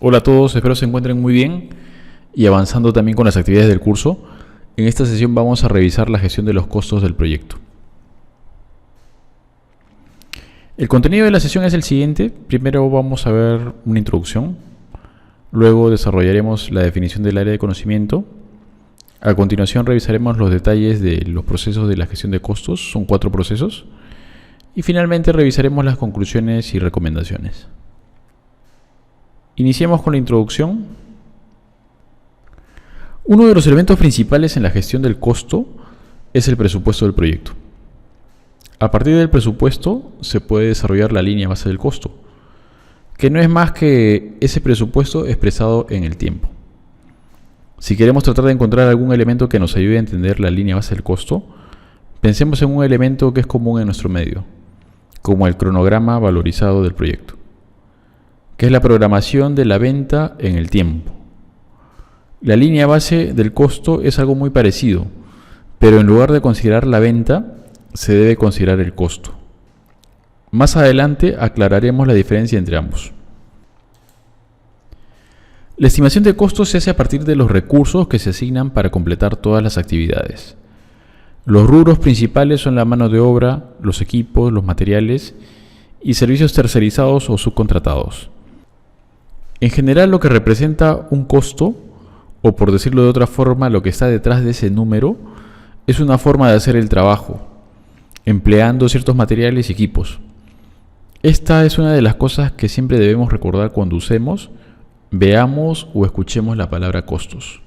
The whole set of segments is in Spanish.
Hola a todos, espero se encuentren muy bien y avanzando también con las actividades del curso. En esta sesión vamos a revisar la gestión de los costos del proyecto. El contenido de la sesión es el siguiente. Primero vamos a ver una introducción, luego desarrollaremos la definición del área de conocimiento. A continuación revisaremos los detalles de los procesos de la gestión de costos, son 4 procesos. Y finalmente revisaremos las conclusiones y recomendaciones. Iniciemos con la introducción. Uno de los elementos principales en la gestión del costo es el presupuesto del proyecto. A partir del presupuesto se puede desarrollar la línea base del costo, que no es más que ese presupuesto expresado en el tiempo. Si queremos tratar de encontrar algún elemento que nos ayude a entender la línea base del costo, pensemos en un elemento que es común en nuestro medio, como el cronograma valorizado del proyecto, que es la programación de la venta en el tiempo. La línea base del costo es algo muy parecido, pero en lugar de considerar la venta, se debe considerar el costo. Más adelante aclararemos la diferencia entre ambos. La estimación de costos se hace a partir de los recursos que se asignan para completar todas las actividades. Los rubros principales son la mano de obra, los equipos, los materiales y servicios tercerizados o subcontratados. En general, lo que representa un costo, o por decirlo de otra forma, lo que está detrás de ese número, es una forma de hacer el trabajo, empleando ciertos materiales y equipos. Esta es una de las cosas que siempre debemos recordar cuando usemos, veamos o escuchemos la palabra costos.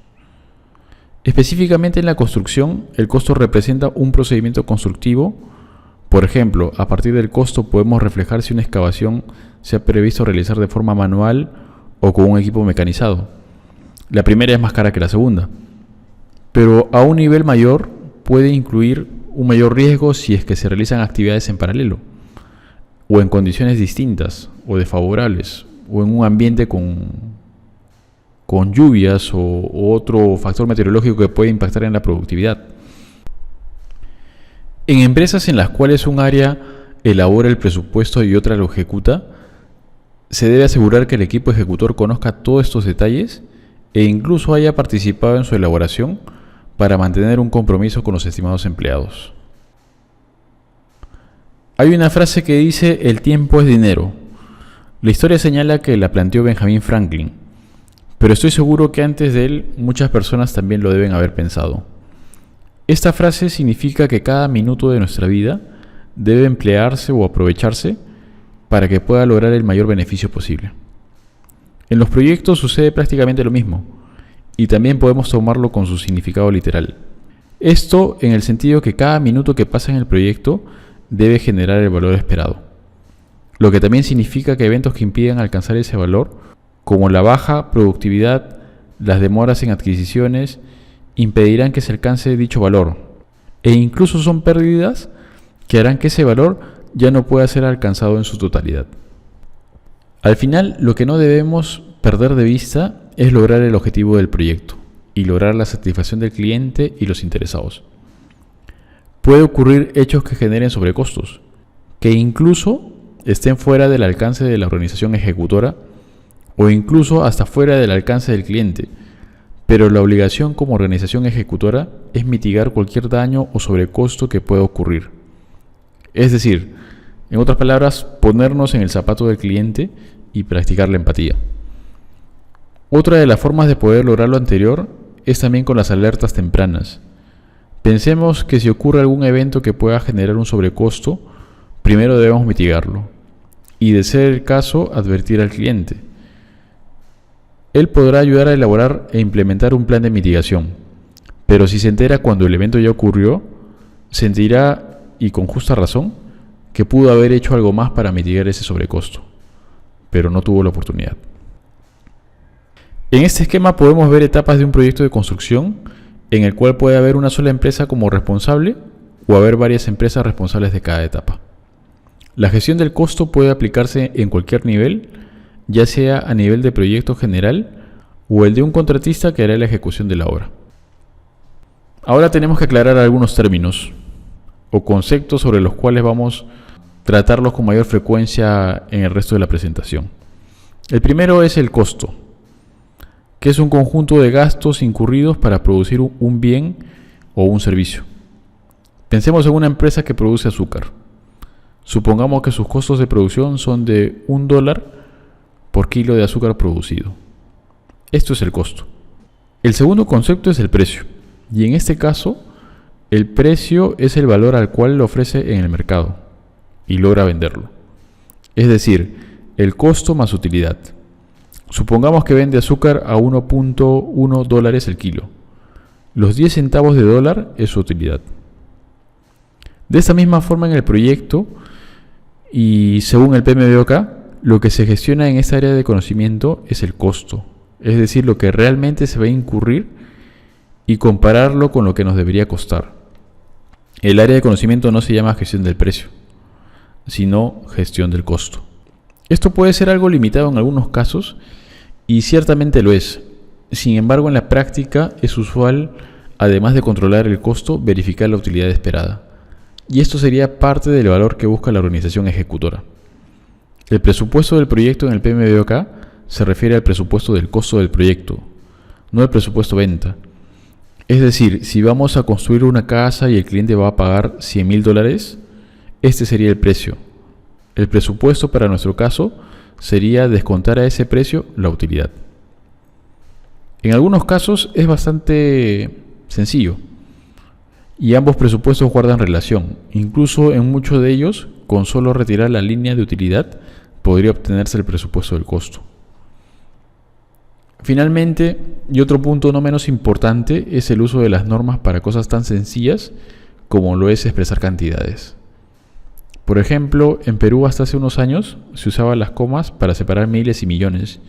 Específicamente en la construcción, el costo representa un procedimiento constructivo. Por ejemplo, a partir del costo podemos reflejar si una excavación se ha previsto realizar de forma manual o con un equipo mecanizado. La primera es más cara que la segunda, pero a un nivel mayor puede incluir un mayor riesgo si es que se realizan actividades en paralelo, o en condiciones distintas o desfavorables, o en un ambiente con lluvias o otro factor meteorológico que puede impactar en la productividad. En empresas en las cuales un área elabora el presupuesto y otra lo ejecuta, se debe asegurar que el equipo ejecutor conozca todos estos detalles e incluso haya participado en su elaboración para mantener un compromiso con los estimados empleados. Hay una frase que dice: el tiempo es dinero. La historia señala que la planteó Benjamin Franklin, pero estoy seguro que antes de él muchas personas también lo deben haber pensado. Esta frase significa que cada minuto de nuestra vida debe emplearse o aprovecharse para que pueda lograr el mayor beneficio posible. En los proyectos sucede prácticamente lo mismo, y también podemos tomarlo con su significado literal. Esto en el sentido que cada minuto que pasa en el proyecto debe generar el valor esperado, lo que también significa que eventos que impidan alcanzar ese valor, como la baja productividad, las demoras en adquisiciones, impedirán que se alcance dicho valor, e incluso son pérdidas que harán que ese valor ya no pueda ser alcanzado en su totalidad. Al final, lo que no debemos perder de vista es lograr el objetivo del proyecto y lograr la satisfacción del cliente y los interesados. Puede ocurrir hechos que generen sobrecostos, que incluso estén fuera del alcance de la organización ejecutora o incluso hasta fuera del alcance del cliente, pero la obligación como organización ejecutora es mitigar cualquier daño o sobrecosto que pueda ocurrir. Es decir, en otras palabras, ponernos en el zapato del cliente y practicar la empatía. Otra de las formas de poder lograr lo anterior es también con las alertas tempranas. Pensemos que si ocurre algún evento que pueda generar un sobrecosto, primero debemos mitigarlo y, de ser el caso, advertir al cliente. Él podrá ayudar a elaborar e implementar un plan de mitigación, pero si se entera cuando el evento ya ocurrió, sentirá, y con justa razón, que pudo haber hecho algo más para mitigar ese sobrecosto, pero no tuvo la oportunidad. En este esquema podemos ver etapas de un proyecto de construcción en el cual puede haber una sola empresa como responsable o haber varias empresas responsables de cada etapa. La gestión del costo puede aplicarse en cualquier nivel, ya sea a nivel de proyecto general o el de un contratista que hará la ejecución de la obra. Ahora tenemos que aclarar algunos términos o conceptos sobre los cuales vamos a tratarlos con mayor frecuencia en el resto de la presentación. El primero es el costo. que es un conjunto de gastos incurridos para producir un bien o un servicio. Pensemos en una empresa que produce azúcar. Supongamos que sus costos de producción son de $1 por kilo de azúcar producido. Esto es el costo. El segundo concepto es el precio. Y en este caso, el precio es el valor al cual lo ofrece en el mercado y logra venderlo. Es decir, el costo más utilidad. Supongamos que vende azúcar a $1.1 el kilo. Los 10 centavos de dólar es su utilidad. De esta misma forma en el proyecto, y según el PMBOK, lo que se gestiona en esta área de conocimiento es el costo, es decir, lo que realmente se va a incurrir y compararlo con lo que nos debería costar. El área de conocimiento no se llama gestión del precio, sino gestión del costo. Esto puede ser algo limitado en algunos casos y ciertamente lo es. Sin embargo, en la práctica es usual, además de controlar el costo, verificar la utilidad esperada. Y esto sería parte del valor que busca la organización ejecutora. El presupuesto del proyecto en el PMBOK se refiere al presupuesto del costo del proyecto, no al presupuesto venta. Es decir, si vamos a construir una casa y el cliente va a pagar $100,000, este sería el precio. El presupuesto para nuestro caso sería descontar a ese precio la utilidad. En algunos casos es bastante sencillo y ambos presupuestos guardan relación. Incluso en muchos de ellos, con solo retirar la línea de utilidad, podría obtenerse el presupuesto del costo. Finalmente, y otro punto no menos importante, es el uso de las normas para cosas tan sencillas como lo es expresar cantidades. Por ejemplo, en Perú hasta hace unos años se usaban las comas para separar miles y millones,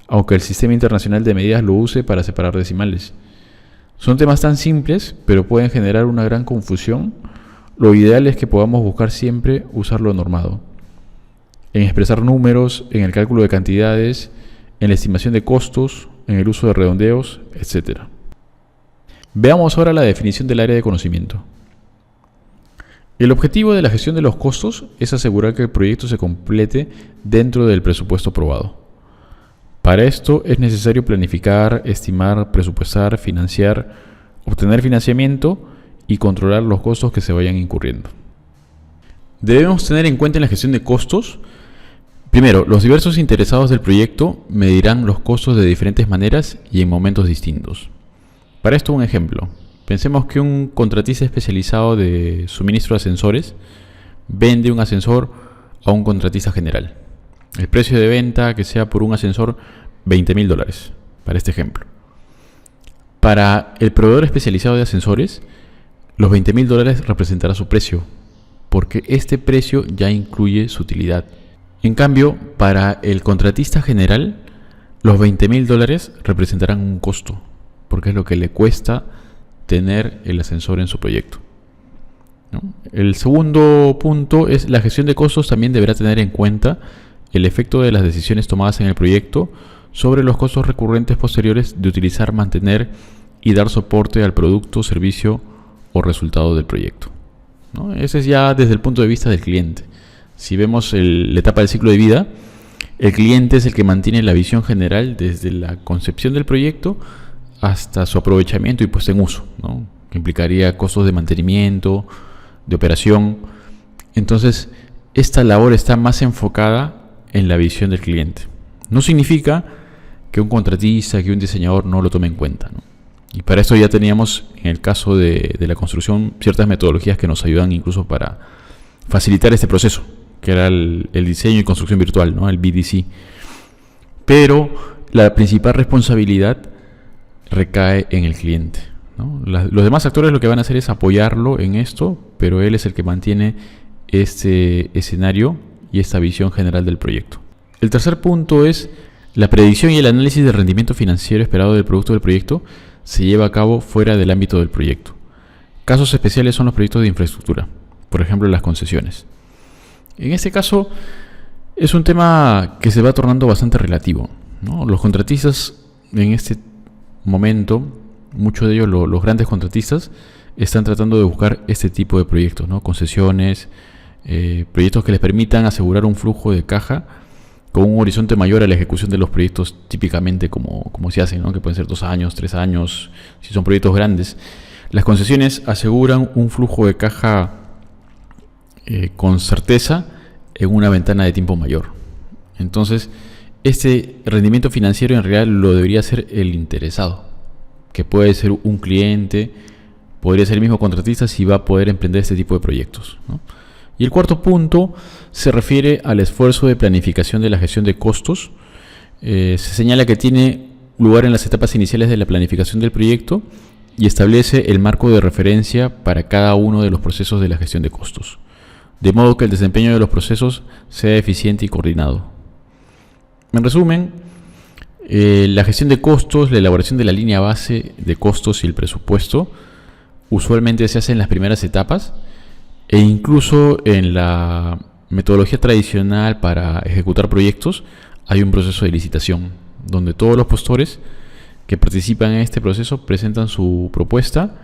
aunque el sistema internacional de medidas lo use para separar decimales. Son temas tan simples, pero pueden generar una gran confusión. Lo ideal es que podamos buscar siempre usarlo normado. En expresar números, en el cálculo de cantidades, en la estimación de costos, en el uso de redondeos, etc. Veamos ahora la definición del área de conocimiento. El objetivo de la gestión de los costos es asegurar que el proyecto se complete dentro del presupuesto aprobado. Para esto es necesario planificar, estimar, presupuestar, financiar, obtener financiamiento y controlar los costos que se vayan incurriendo. Debemos tener en cuenta en la gestión de costos, primero, los diversos interesados del proyecto medirán los costos de diferentes maneras y en momentos distintos. Para esto un ejemplo. Pensemos que un contratista especializado de suministro de ascensores vende un ascensor a un contratista general. El precio de venta que sea por un ascensor $20,000, para este ejemplo. Para el proveedor especializado de ascensores, los $20,000 representará su precio, porque este precio ya incluye su utilidad. En cambio, para el contratista general, los $20,000 representarán un costo, porque es lo que le cuesta tener el ascensor en su proyecto, ¿no? El segundo punto es la gestión de costos. También deberá tener en cuenta el efecto de las decisiones tomadas en el proyecto sobre los costos recurrentes posteriores de utilizar, mantener y dar soporte al producto, servicio o resultado del proyecto, ¿no? Ese es ya desde el punto de vista del cliente. Si vemos la etapa del ciclo de vida, el cliente es el que mantiene la visión general desde la concepción del proyecto hasta su aprovechamiento y puesta en uso, ¿no? Que implicaría costos de mantenimiento, de operación. Entonces, esta labor está más enfocada en la visión del cliente. No significa que un contratista, que un diseñador no lo tome en cuenta, ¿no? Y para eso ya teníamos, en el caso de la construcción, ciertas metodologías que nos ayudan incluso para facilitar este proceso, que era el diseño y construcción virtual, ¿no? El BDC. Pero la principal responsabilidad recae en el cliente, ¿no? Los demás actores lo que van a hacer es apoyarlo en esto, pero él es el que mantiene este escenario y esta visión general del proyecto. El tercer punto es la predicción y el análisis del rendimiento financiero esperado del producto del proyecto se lleva a cabo fuera del ámbito del proyecto. Casos especiales son los proyectos de infraestructura, por ejemplo las concesiones. En este caso es un tema que se va tornando bastante relativo, ¿no? Los contratistas en este momento, muchos de ellos, los grandes contratistas, están tratando de buscar este tipo de proyectos, ¿no? Concesiones, proyectos que les permitan asegurar un flujo de caja con un horizonte mayor a la ejecución de los proyectos típicamente como se hacen, ¿no? Que pueden ser 2 años, 3 años, si son proyectos grandes. Las concesiones aseguran un flujo de caja con certeza en una ventana de tiempo mayor. Entonces, este rendimiento financiero en realidad lo debería ser el interesado, que puede ser un cliente, podría ser el mismo contratista si va a poder emprender este tipo de proyectos, ¿no? Y el cuarto punto se refiere al esfuerzo de planificación de la gestión de costos. Se señala que tiene lugar en las etapas iniciales de la planificación del proyecto y establece el marco de referencia para cada uno de los procesos de la gestión de costos, de modo que el desempeño de los procesos sea eficiente y coordinado. En resumen, la gestión de costos, la elaboración de la línea base de costos y el presupuesto usualmente se hace en las primeras etapas, e incluso en la metodología tradicional para ejecutar proyectos hay un proceso de licitación donde todos los postores que participan en este proceso presentan su propuesta,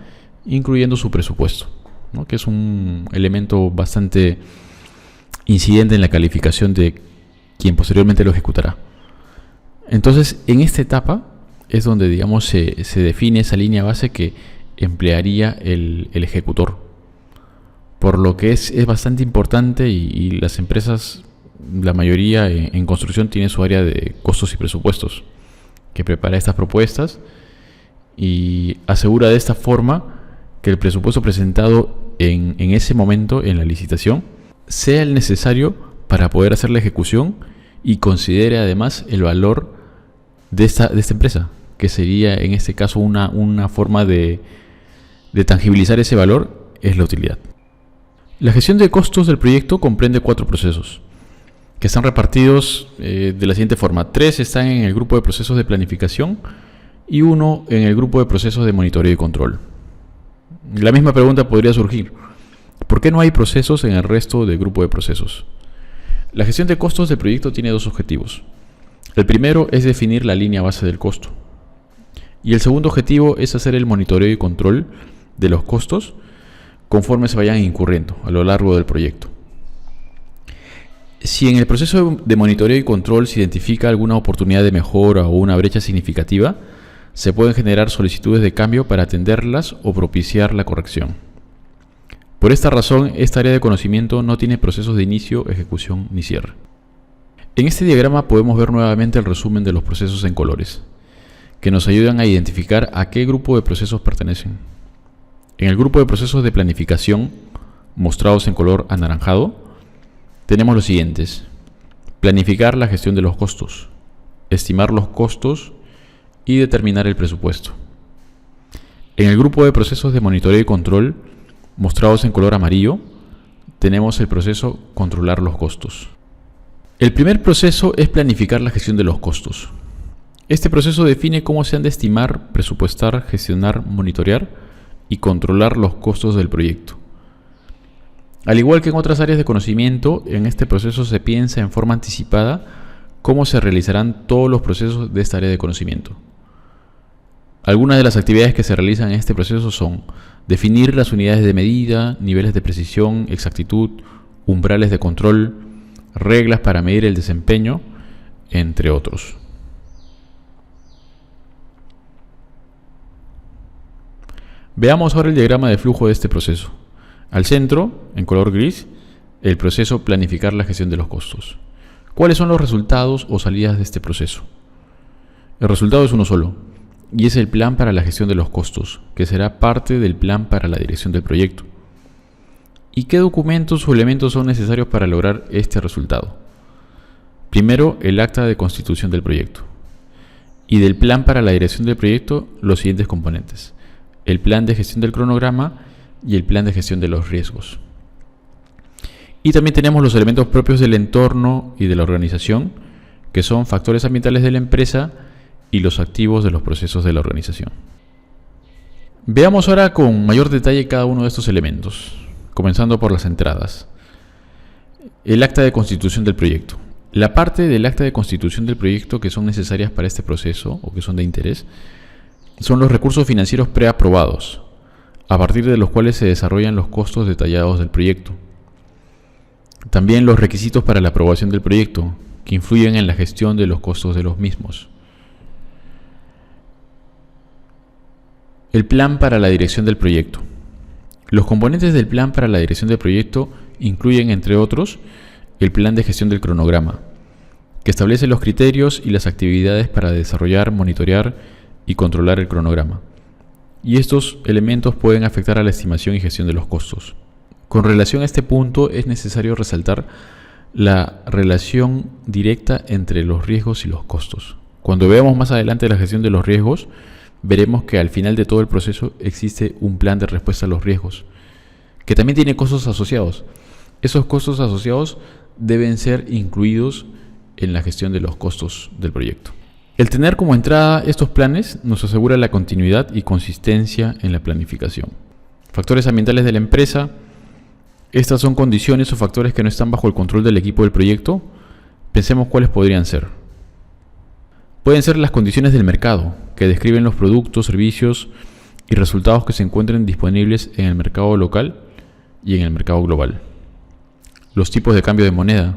incluyendo su presupuesto, ¿no? Que es un elemento bastante incidente en la calificación de quien posteriormente lo ejecutará. Entonces, en esta etapa es donde, digamos, se define esa línea base que emplearía el ejecutor. Por lo que es bastante importante y las empresas, la mayoría en construcción, tiene su área de costos y presupuestos, que prepara estas propuestas y asegura de esta forma que el presupuesto presentado en ese momento, en la licitación, sea el necesario para poder hacer la ejecución y considere además el valor de esta empresa, que sería en este caso una forma de tangibilizar ese valor, es la utilidad. La gestión de costos del proyecto comprende 4 procesos, que están repartidos de la siguiente forma. 3 están en el grupo de procesos de planificación y 1 en el grupo de procesos de monitoreo y control. La misma pregunta podría surgir: ¿por qué no hay procesos en el resto del grupo de procesos? La gestión de costos del proyecto tiene 2 objetivos. El primero es definir la línea base del costo. Y el segundo objetivo es hacer el monitoreo y control de los costos conforme se vayan incurriendo a lo largo del proyecto. Si en el proceso de monitoreo y control se identifica alguna oportunidad de mejora o una brecha significativa, se pueden generar solicitudes de cambio para atenderlas o propiciar la corrección. Por esta razón, esta área de conocimiento no tiene procesos de inicio, ejecución ni cierre. En este diagrama podemos ver nuevamente el resumen de los procesos en colores, que nos ayudan a identificar a qué grupo de procesos pertenecen. En el grupo de procesos de planificación, mostrados en color anaranjado, tenemos los siguientes: planificar la gestión de los costos, estimar los costos y determinar el presupuesto. En el grupo de procesos de monitoreo y control, mostrados en color amarillo, tenemos el proceso controlar los costos. El primer proceso es planificar la gestión de los costos. Este proceso define cómo se han de estimar, presupuestar, gestionar, monitorear y controlar los costos del proyecto. Al igual que en otras áreas de conocimiento, en este proceso se piensa en forma anticipada cómo se realizarán todos los procesos de esta área de conocimiento. Algunas de las actividades que se realizan en este proceso son definir las unidades de medida, niveles de precisión, exactitud, umbrales de control, reglas para medir el desempeño, entre otros. Veamos ahora el diagrama de flujo de este proceso. Al centro, en color gris, el proceso planificar la gestión de los costos. ¿Cuáles son los resultados o salidas de este proceso? El resultado es uno solo, y es el plan para la gestión de los costos, que será parte del plan para la dirección del proyecto. ¿Y qué documentos o elementos son necesarios para lograr este resultado? Primero, el acta de constitución del proyecto. Y del plan para la dirección del proyecto, los siguientes componentes: el plan de gestión del cronograma y el plan de gestión de los riesgos. Y también tenemos los elementos propios del entorno y de la organización, que son factores ambientales de la empresa y los activos de los procesos de la organización. Veamos ahora con mayor detalle cada uno de estos elementos, comenzando por las entradas. El acta de constitución del proyecto. La parte del acta de constitución del proyecto que son necesarias para este proceso o que son de interés son los recursos financieros preaprobados, a partir de los cuales se desarrollan los costos detallados del proyecto. También los requisitos para la aprobación del proyecto, que influyen en la gestión de los costos de los mismos. El plan para la dirección del proyecto. Los componentes del plan para la dirección del proyecto incluyen, entre otros, el plan de gestión del cronograma, que establece los criterios y las actividades para desarrollar, monitorear y controlar el cronograma. Y estos elementos pueden afectar a la estimación y gestión de los costos. Con relación a este punto, es necesario resaltar la relación directa entre los riesgos y los costos. Cuando veamos más adelante la gestión de los riesgos, veremos que al final de todo el proceso existe un plan de respuesta a los riesgos, que también tiene costos asociados. Esos costos asociados deben ser incluidos en la gestión de los costos del proyecto. El tener como entrada estos planes nos asegura la continuidad y consistencia en la planificación. Factores ambientales de la empresa. Estas son condiciones o factores que no están bajo el control del equipo del proyecto. Pensemos cuáles podrían ser. Pueden ser las condiciones del mercado, que describen los productos, servicios y resultados que se encuentren disponibles en el mercado local y en el mercado global. Los tipos de cambio de moneda,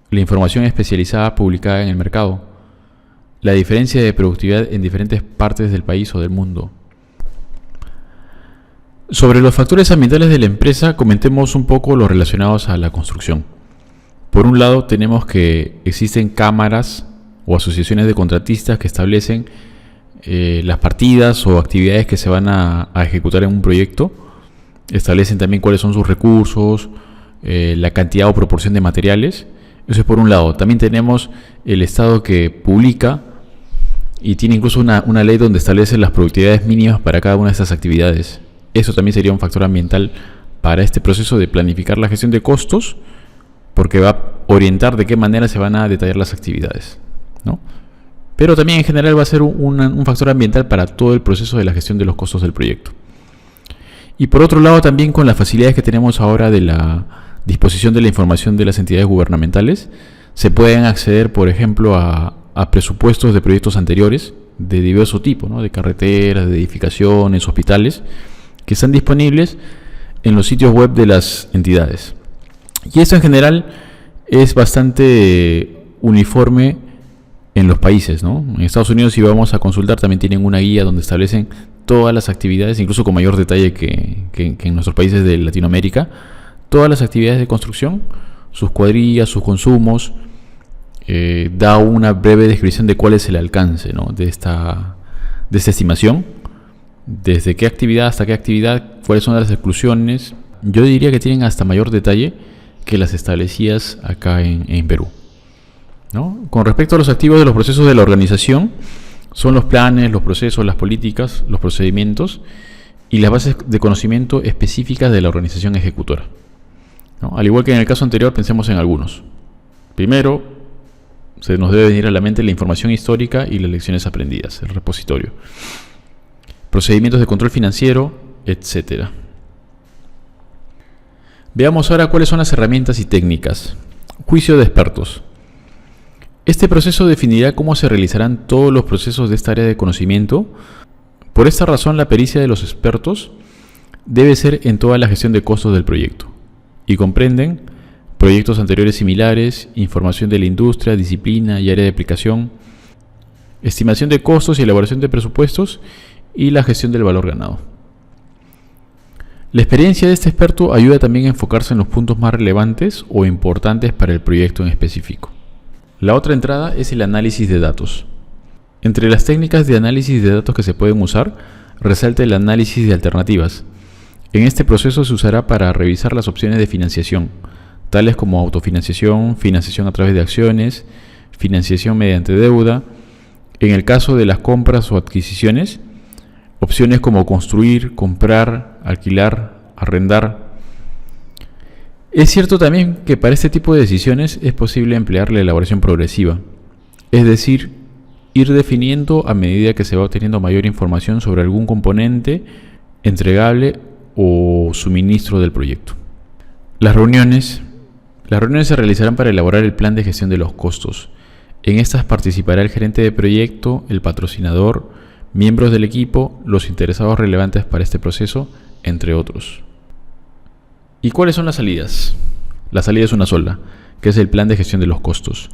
la información especializada publicada en el mercado, la diferencia de productividad en diferentes partes del país o del mundo. Sobre los factores ambientales de la empresa, comentemos un poco los relacionados a la construcción. Por un lado, tenemos que existen cámaras o asociaciones de contratistas que establecen las partidas o actividades que se van a ejecutar en un proyecto. Establecen también cuáles son sus recursos, la cantidad o proporción de materiales. Eso es por un lado. También tenemos el Estado que publica y tiene incluso una ley donde establece las productividades mínimas para cada una de estas actividades. Eso también sería un factor ambiental para este proceso de planificar la gestión de costos, porque va a orientar de qué manera se van a detallar las actividades, ¿no? Pero también en general va a ser un factor ambiental para todo el proceso de la gestión de los costos del proyecto. Y por otro lado, también con las facilidades que tenemos ahora de la disposición de la información de las entidades gubernamentales, se pueden acceder, por ejemplo, a presupuestos de proyectos anteriores de diverso tipo, ¿no? De carreteras, de edificaciones, hospitales, que están disponibles en los sitios web de las entidades. Y esto en general es bastante uniforme en los países, ¿no? En Estados Unidos, si vamos a consultar, también tienen una guía donde establecen todas las actividades, incluso con mayor detalle que en nuestros países de Latinoamérica, todas las actividades de construcción, sus cuadrillas, sus consumos, da una breve descripción de cuál es el alcance, ¿no? de esta estimación, desde qué actividad hasta qué actividad, cuáles son las exclusiones. Yo diría que tienen hasta mayor detalle que las establecidas acá en Perú, ¿no? Con respecto a los activos de los procesos de la organización, son los planes, los procesos, las políticas, los procedimientos y las bases de conocimiento específicas de la organización ejecutora, ¿no? Al igual que en el caso anterior, pensemos en algunos. Primero, se nos debe venir a la mente la información histórica y las lecciones aprendidas, el repositorio, procedimientos de control financiero, etc. Veamos ahora cuáles son las herramientas y técnicas. Juicio de expertos. Este proceso definirá cómo se realizarán todos los procesos de esta área de conocimiento. Por esta razón, la pericia de los expertos debe ser en toda la gestión de costos del proyecto y comprenden proyectos anteriores similares, información de la industria, disciplina y área de aplicación, estimación de costos y elaboración de presupuestos y la gestión del valor ganado. La experiencia de este experto ayuda también a enfocarse en los puntos más relevantes o importantes para el proyecto en específico. La otra entrada es el análisis de datos. Entre las técnicas de análisis de datos que se pueden usar, resalta el análisis de alternativas. En este proceso se usará para revisar las opciones de financiación, tales como autofinanciación, financiación a través de acciones, financiación mediante deuda. En el caso de las compras o adquisiciones, opciones como construir, comprar, alquilar, arrendar. Es cierto también que para este tipo de decisiones es posible emplear la elaboración progresiva, es decir, ir definiendo a medida que se va obteniendo mayor información sobre algún componente, entregable o suministro del proyecto. Las reuniones se realizarán para elaborar el plan de gestión de los costos. En estas participará el gerente de proyecto, el patrocinador, miembros del equipo, los interesados relevantes para este proceso, entre otros. ¿Y cuáles son las salidas? La salida es una sola, que es el plan de gestión de los costos.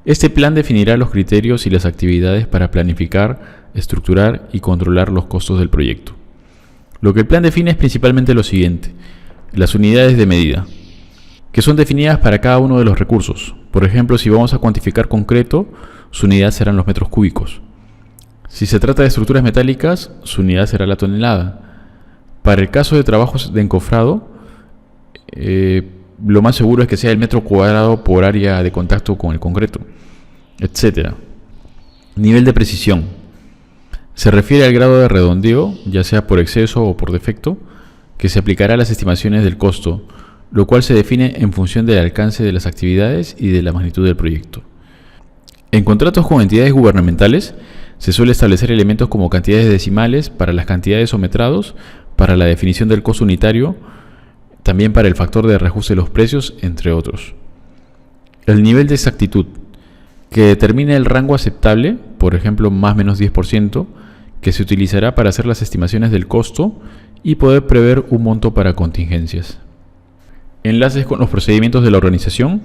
Este plan definirá los criterios y las actividades para planificar, estructurar y controlar los costos del proyecto. Lo que el plan define es principalmente lo siguiente: las unidades de medida, que son definidas para cada uno de los recursos. Por ejemplo, si vamos a cuantificar concreto, su unidad serán los metros cúbicos. Si se trata de estructuras metálicas, su unidad será la tonelada. Para el caso de trabajos de encofrado, lo más seguro es que sea el metro cuadrado por área de contacto con el concreto, etc. Nivel de precisión. Se refiere al grado de redondeo, ya sea por exceso o por defecto, que se aplicará a las estimaciones del costo, lo cual se define en función del alcance de las actividades y de la magnitud del proyecto. En contratos con entidades gubernamentales, se suele establecer elementos como cantidades decimales para las cantidades o metrados, para la definición del costo unitario, también para el factor de reajuste de los precios, entre otros. El nivel de exactitud, que determina el rango aceptable, por ejemplo más o menos 10%, que se utilizará para hacer las estimaciones del costo y poder prever un monto para contingencias. Enlaces con los procedimientos de la organización.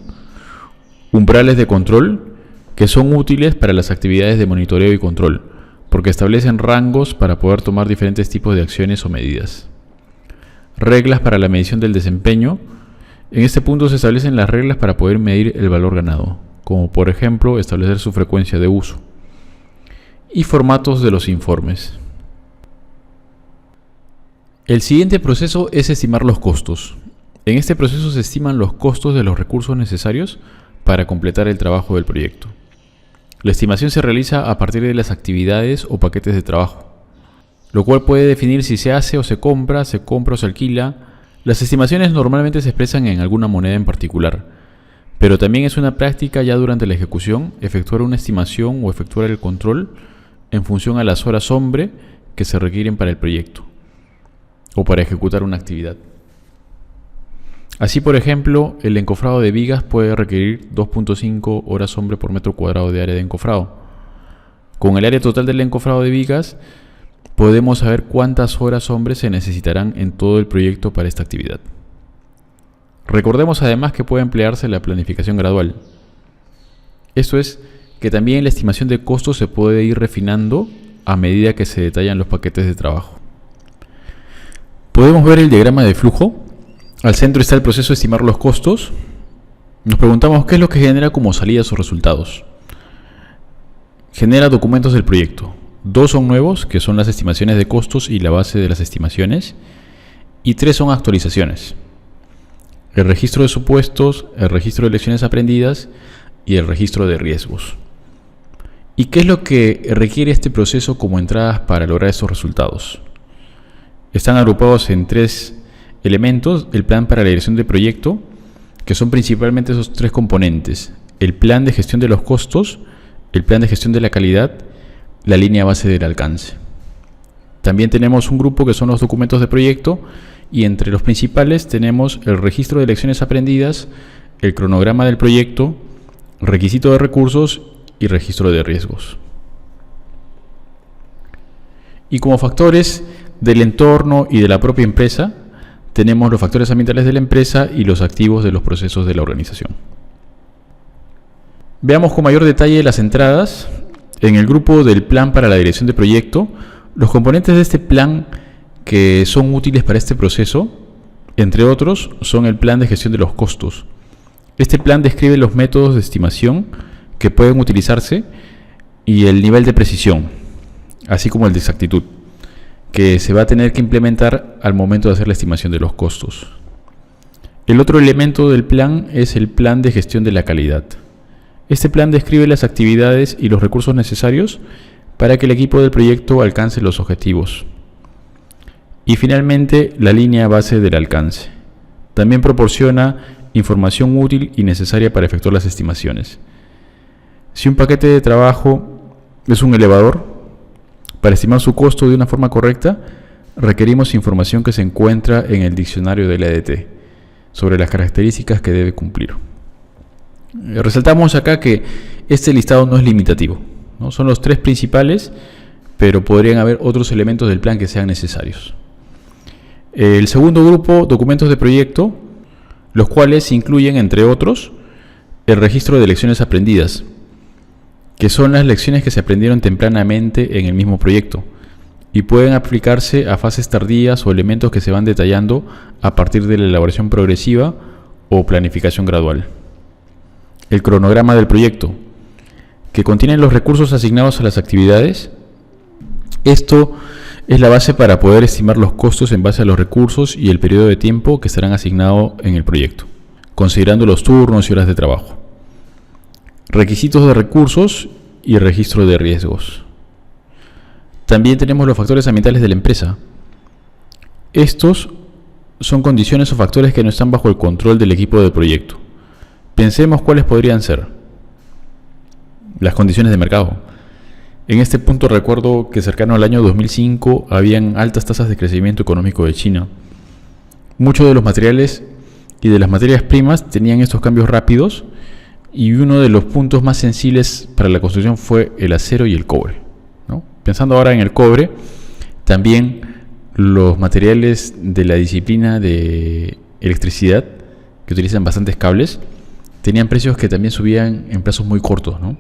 Umbrales de control, que son útiles para las actividades de monitoreo y control, porque establecen rangos para poder tomar diferentes tipos de acciones o medidas. Reglas para la medición del desempeño. En este punto se establecen las reglas para poder medir el valor ganado, como por ejemplo establecer su frecuencia de uso. Y formatos de los informes. El siguiente proceso es estimar los costos. En este proceso se estiman los costos de los recursos necesarios para completar el trabajo del proyecto. La estimación se realiza a partir de las actividades o paquetes de trabajo, lo cual puede definir si se hace o se compra o se alquila. Las estimaciones normalmente se expresan en alguna moneda en particular, pero también es una práctica ya durante la ejecución efectuar una estimación o efectuar el control en función a las horas hombre que se requieren para el proyecto o para ejecutar una actividad. Así, por ejemplo, el encofrado de vigas puede requerir 2.5 horas hombre por metro cuadrado de área de encofrado. Con el área total del encofrado de vigas, podemos saber cuántas horas hombre se necesitarán en todo el proyecto para esta actividad. Recordemos además que puede emplearse la planificación gradual. Esto es, que también la estimación de costos se puede ir refinando a medida que se detallan los paquetes de trabajo. Podemos ver el diagrama de flujo. Al centro está el proceso de estimar los costos. Nos preguntamos qué es lo que genera como salidas o resultados. Genera documentos del proyecto. 2 son nuevos, que son las estimaciones de costos y la base de las estimaciones. Y 3 son actualizaciones. El registro de supuestos, el registro de lecciones aprendidas y el registro de riesgos. ¿Y qué es lo que requiere este proceso como entradas para lograr estos resultados? Están agrupados en 3 elementos: el plan para la dirección de proyecto, que son principalmente esos 3 componentes: el plan de gestión de los costos, el plan de gestión de la calidad, la línea base del alcance. También tenemos un grupo que son los documentos de proyecto, y entre los principales tenemos el registro de lecciones aprendidas, el cronograma del proyecto, requisito de recursos y registro de riesgos. Y como factores del entorno y de la propia empresa, tenemos los factores ambientales de la empresa y los activos de los procesos de la organización. Veamos con mayor detalle las entradas. En el grupo del plan para la dirección de proyecto, los componentes de este plan que son útiles para este proceso, entre otros, son el plan de gestión de los costos. Este plan describe los métodos de estimación que pueden utilizarse y el nivel de precisión, así como el de exactitud, que se va a tener que implementar al momento de hacer la estimación de los costos. El otro elemento del plan es el plan de gestión de la calidad. Este plan describe las actividades y los recursos necesarios para que el equipo del proyecto alcance los objetivos. Y finalmente, la línea base del alcance. También proporciona información útil y necesaria para efectuar las estimaciones. Si un paquete de trabajo es un elevador, para estimar su costo de una forma correcta, requerimos información que se encuentra en el diccionario del EDT sobre las características que debe cumplir. Resaltamos acá que este listado no es limitativo, ¿no? Son los 3 principales, pero podrían haber otros elementos del plan que sean necesarios. El segundo grupo, documentos de proyecto, los cuales incluyen, entre otros, el registro de lecciones aprendidas, que son las lecciones que se aprendieron tempranamente en el mismo proyecto y pueden aplicarse a fases tardías o elementos que se van detallando a partir de la elaboración progresiva o planificación gradual. El cronograma del proyecto, que contiene los recursos asignados a las actividades. Esto es la base para poder estimar los costos en base a los recursos y el periodo de tiempo que estarán asignados en el proyecto, considerando los turnos y horas de trabajo. Requisitos de recursos y registro de riesgos. También tenemos los factores ambientales de la empresa. Estos son condiciones o factores que no están bajo el control del equipo de proyecto. Pensemos cuáles podrían ser. Las condiciones de mercado. En este punto recuerdo que cercano al año 2005 habían altas tasas de crecimiento económico de China. Muchos de los materiales y de las materias primas tenían estos cambios rápidos y uno de los puntos más sensibles para la construcción fue el acero y el cobre, ¿no? Pensando ahora en el cobre, también los materiales de la disciplina de electricidad, que utilizan bastantes cables, tenían precios que también subían en plazos muy cortos, ¿no?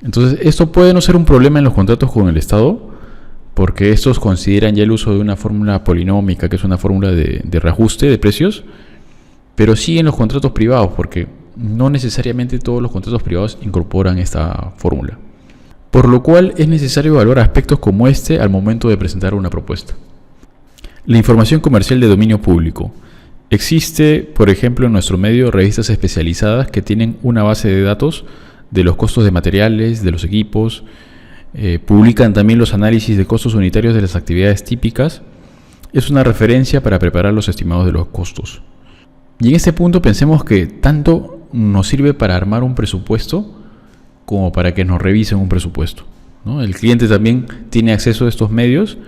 Entonces, esto puede no ser un problema en los contratos con el Estado, porque estos consideran ya el uso de una fórmula polinómica, que es una fórmula de reajuste de precios, pero sí en los contratos privados, porque no necesariamente todos los contratos privados incorporan esta fórmula. Por lo cual es necesario evaluar aspectos como este al momento de presentar una propuesta. La información comercial de dominio público. Existe, por ejemplo, en nuestro medio revistas especializadas que tienen una base de datos de los costos de materiales, de los equipos, publican también los análisis de costos unitarios de las actividades típicas. Es una referencia para preparar los estimados de los costos. Y en este punto pensemos que tanto nos sirve para armar un presupuesto como para que nos revisen un presupuesto, ¿no? El cliente también tiene acceso a estos medios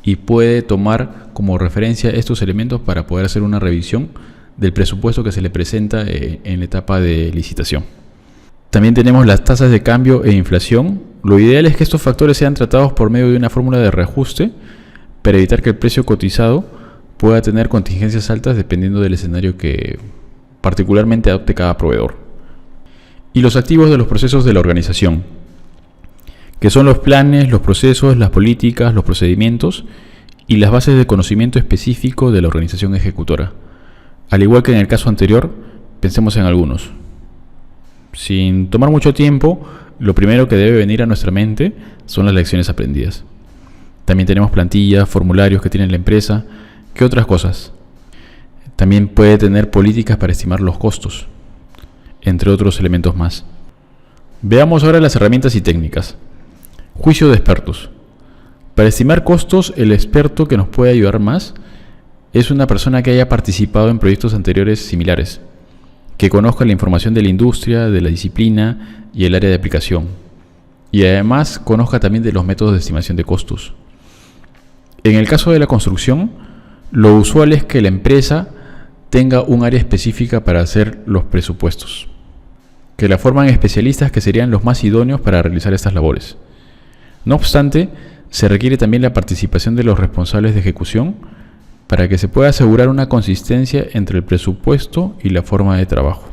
y puede tomar como referencia estos elementos para poder hacer una revisión del presupuesto que se le presenta en la etapa de licitación. También tenemos las tasas de cambio e inflación. Lo ideal es que estos factores sean tratados por medio de una fórmula de reajuste para evitar que el precio cotizado pueda tener contingencias altas dependiendo del escenario que particularmente adopte cada proveedor. Y los activos de los procesos de la organización, que son los planes, los procesos, las políticas, los procedimientos y las bases de conocimiento específico de la organización ejecutora. Al igual que en el caso anterior, pensemos en algunos. Sin tomar mucho tiempo, lo primero que debe venir a nuestra mente son las lecciones aprendidas. También tenemos plantillas, formularios que tiene la empresa. ¿Qué otras cosas? También puede tener políticas para estimar los costos, entre otros elementos más. Veamos ahora las herramientas y técnicas. Juicio de expertos. Para estimar costos, el experto que nos puede ayudar más es una persona que haya participado en proyectos anteriores similares, que conozca la información de la industria, de la disciplina y el área de aplicación, y además conozca también de los métodos de estimación de costos. En el caso de la construcción, lo usual es que la empresa tenga un área específica para hacer los presupuestos, que la forman especialistas que serían los más idóneos para realizar estas labores. No obstante, se requiere también la participación de los responsables de ejecución para que se pueda asegurar una consistencia entre el presupuesto y la forma de trabajo.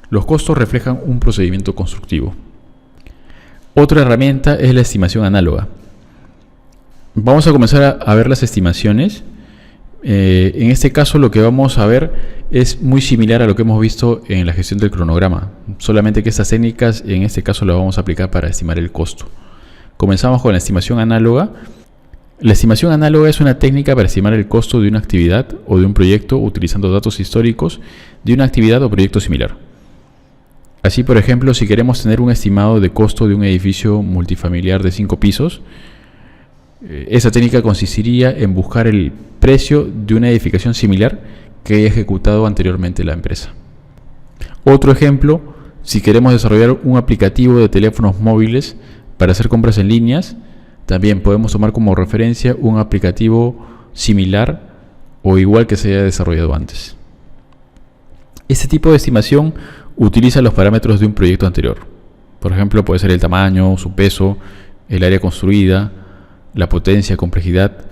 Los costos reflejan un procedimiento constructivo. Otra herramienta es la estimación análoga. Vamos a comenzar a ver las estimaciones. En este caso lo que vamos a ver es muy similar a lo que hemos visto en la gestión del cronograma, solamente que estas técnicas en este caso las vamos a aplicar para estimar el costo. Comenzamos con la estimación análoga. La estimación análoga es una técnica para estimar el costo de una actividad o de un proyecto utilizando datos históricos de una actividad o proyecto similar. Así, por ejemplo, si queremos tener un estimado de costo de un edificio multifamiliar de 5 pisos, esa técnica consistiría en buscar el precio de una edificación similar que haya ejecutado anteriormente la empresa. Otro ejemplo, si queremos desarrollar un aplicativo de teléfonos móviles para hacer compras en líneas, también podemos tomar como referencia un aplicativo similar o igual que se haya desarrollado antes. Este tipo de estimación utiliza los parámetros de un proyecto anterior. Por ejemplo, puede ser el tamaño, su peso, el área construida, la potencia, complejidad.